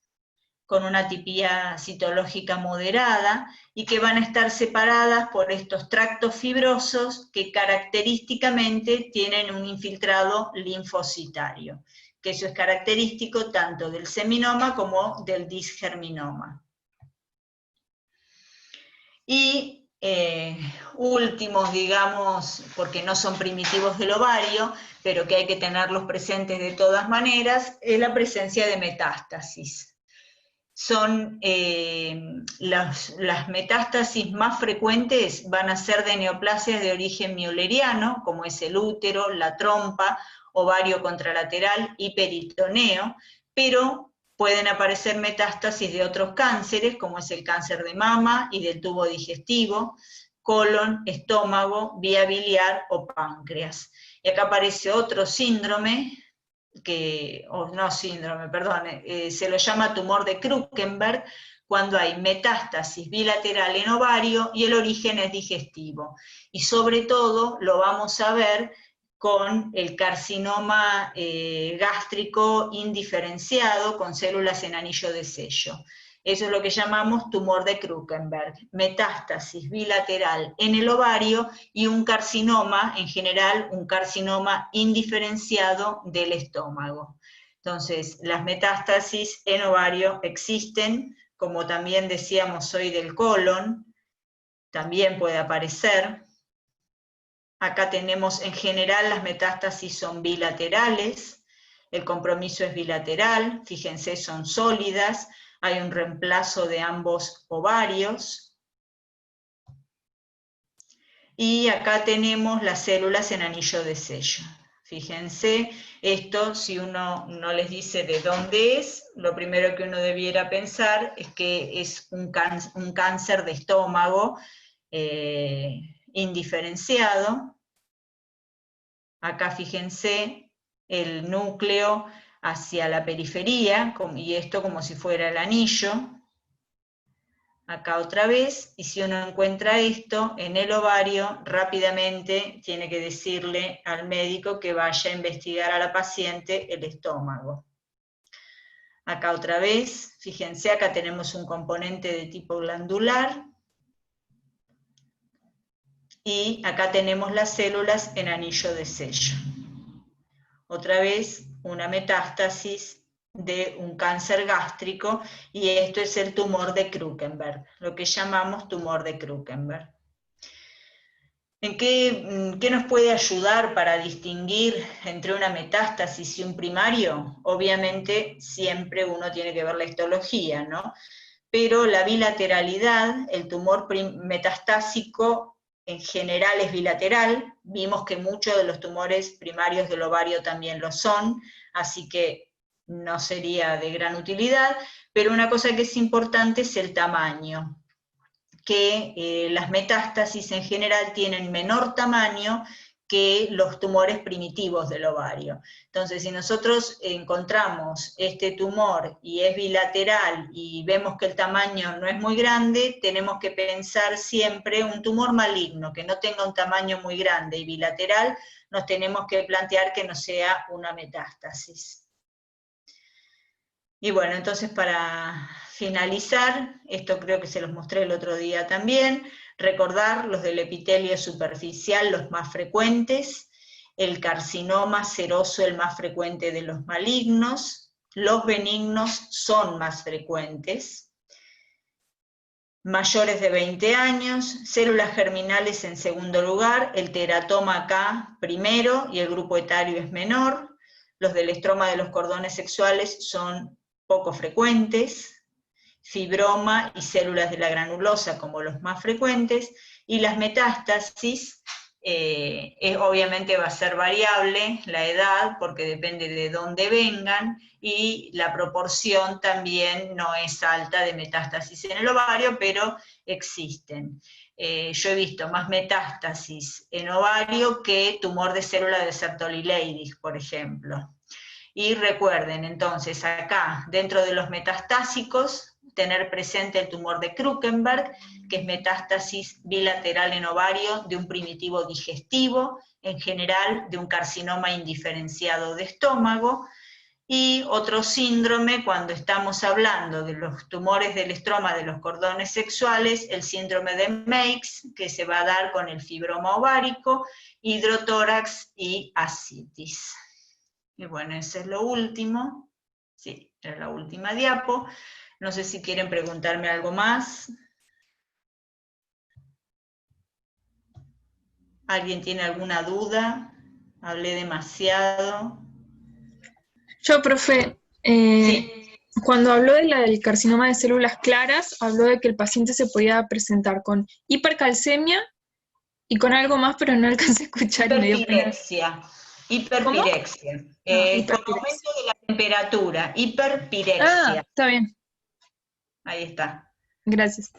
con una tipía citológica moderada, y que van a estar separadas por estos tractos fibrosos que característicamente tienen un infiltrado linfocitario, que eso es característico tanto del seminoma como del disgerminoma. Y últimos, digamos, porque no son primitivos del ovario, pero que hay que tenerlos presentes de todas maneras, es la presencia de metástasis. Son las metástasis más frecuentes van a ser de neoplasias de origen mülleriano, como es el útero, la trompa, ovario contralateral y peritoneo, pero pueden aparecer metástasis de otros cánceres, como es el cáncer de mama y del tubo digestivo, colon, estómago, vía biliar o páncreas. Y acá aparece otro síndrome, se lo llama tumor de Krukenberg, cuando hay metástasis bilateral en ovario y el origen es digestivo. Y sobre todo lo vamos a ver con el carcinoma gástrico indiferenciado con células en anillo de sello. Eso es lo que llamamos tumor de Krukenberg, metástasis bilateral en el ovario y un carcinoma, en general un carcinoma indiferenciado del estómago. Entonces, las metástasis en ovario existen, como también decíamos hoy del colon, también puede aparecer. Acá tenemos, en general, las metástasis son bilaterales, el compromiso es bilateral, fíjense, son sólidas, hay un reemplazo de ambos ovarios. Y acá tenemos las células en anillo de sello. Fíjense, esto si uno no les dice de dónde es, lo primero que uno debiera pensar es que es un cáncer de estómago indiferenciado. Acá fíjense el núcleo hacia la periferia, y esto como si fuera el anillo. Acá otra vez, y si uno encuentra esto en el ovario, rápidamente tiene que decirle al médico que vaya a investigar a la paciente el estómago. Acá otra vez, fíjense, acá tenemos un componente de tipo glandular, y acá tenemos las células en anillo de sello. Otra vez, una metástasis de un cáncer gástrico, y esto es el tumor de Krukenberg, lo que llamamos tumor de Krukenberg. ¿En qué nos puede ayudar para distinguir entre una metástasis y un primario? Obviamente siempre uno tiene que ver la histología, ¿no? Pero la bilateralidad, el tumor metastásico en general es bilateral, vimos que muchos de los tumores primarios del ovario también lo son, así que no sería de gran utilidad, pero una cosa que es importante es el tamaño, que las metástasis en general tienen menor tamaño que los tumores primitivos del ovario. Entonces, si nosotros encontramos este tumor y es bilateral y vemos que el tamaño no es muy grande, tenemos que pensar siempre un tumor maligno, que no tenga un tamaño muy grande y bilateral, nos tenemos que plantear que no sea una metástasis. Y bueno, entonces para finalizar, esto creo que se los mostré el otro día también, recordar los del epitelio superficial, los más frecuentes, el carcinoma seroso, el más frecuente de los malignos, los benignos son más frecuentes, mayores de 20 años, células germinales en segundo lugar, el teratoma acá primero y el grupo etario es menor, los del estroma de los cordones sexuales son poco frecuentes, fibroma y células de la granulosa como los más frecuentes, y las metástasis, obviamente va a ser variable la edad, porque depende de dónde vengan, y la proporción también no es alta de metástasis en el ovario, pero existen. Yo he visto más metástasis en ovario que tumor de célula de Sertoli Leydig, por ejemplo. Y recuerden, entonces, acá, dentro de los metastásicos, tener presente el tumor de Krukenberg, que es metástasis bilateral en ovario de un primitivo digestivo, en general de un carcinoma indiferenciado de estómago, y otro síndrome, cuando estamos hablando de los tumores del estroma de los cordones sexuales, el síndrome de Meigs, que se va a dar con el fibroma ovárico, hidrotórax y ascitis. Y bueno, ese es lo último. Sí, era la última diapo. No sé si quieren preguntarme algo más. ¿Alguien tiene alguna duda? Hablé demasiado. Yo, profe, Sí. cuando habló del carcinoma de células claras, habló de que el paciente se podía presentar con hipercalcemia y con algo más, pero no alcancé a escuchar y me dio pena. Hiperpirexia. ¿Cómo? Hiperpirexia. No, Con hiperpirexia. aumento de la temperatura. Ah, Hiperpirexia. está bien. Ahí está. Gracias.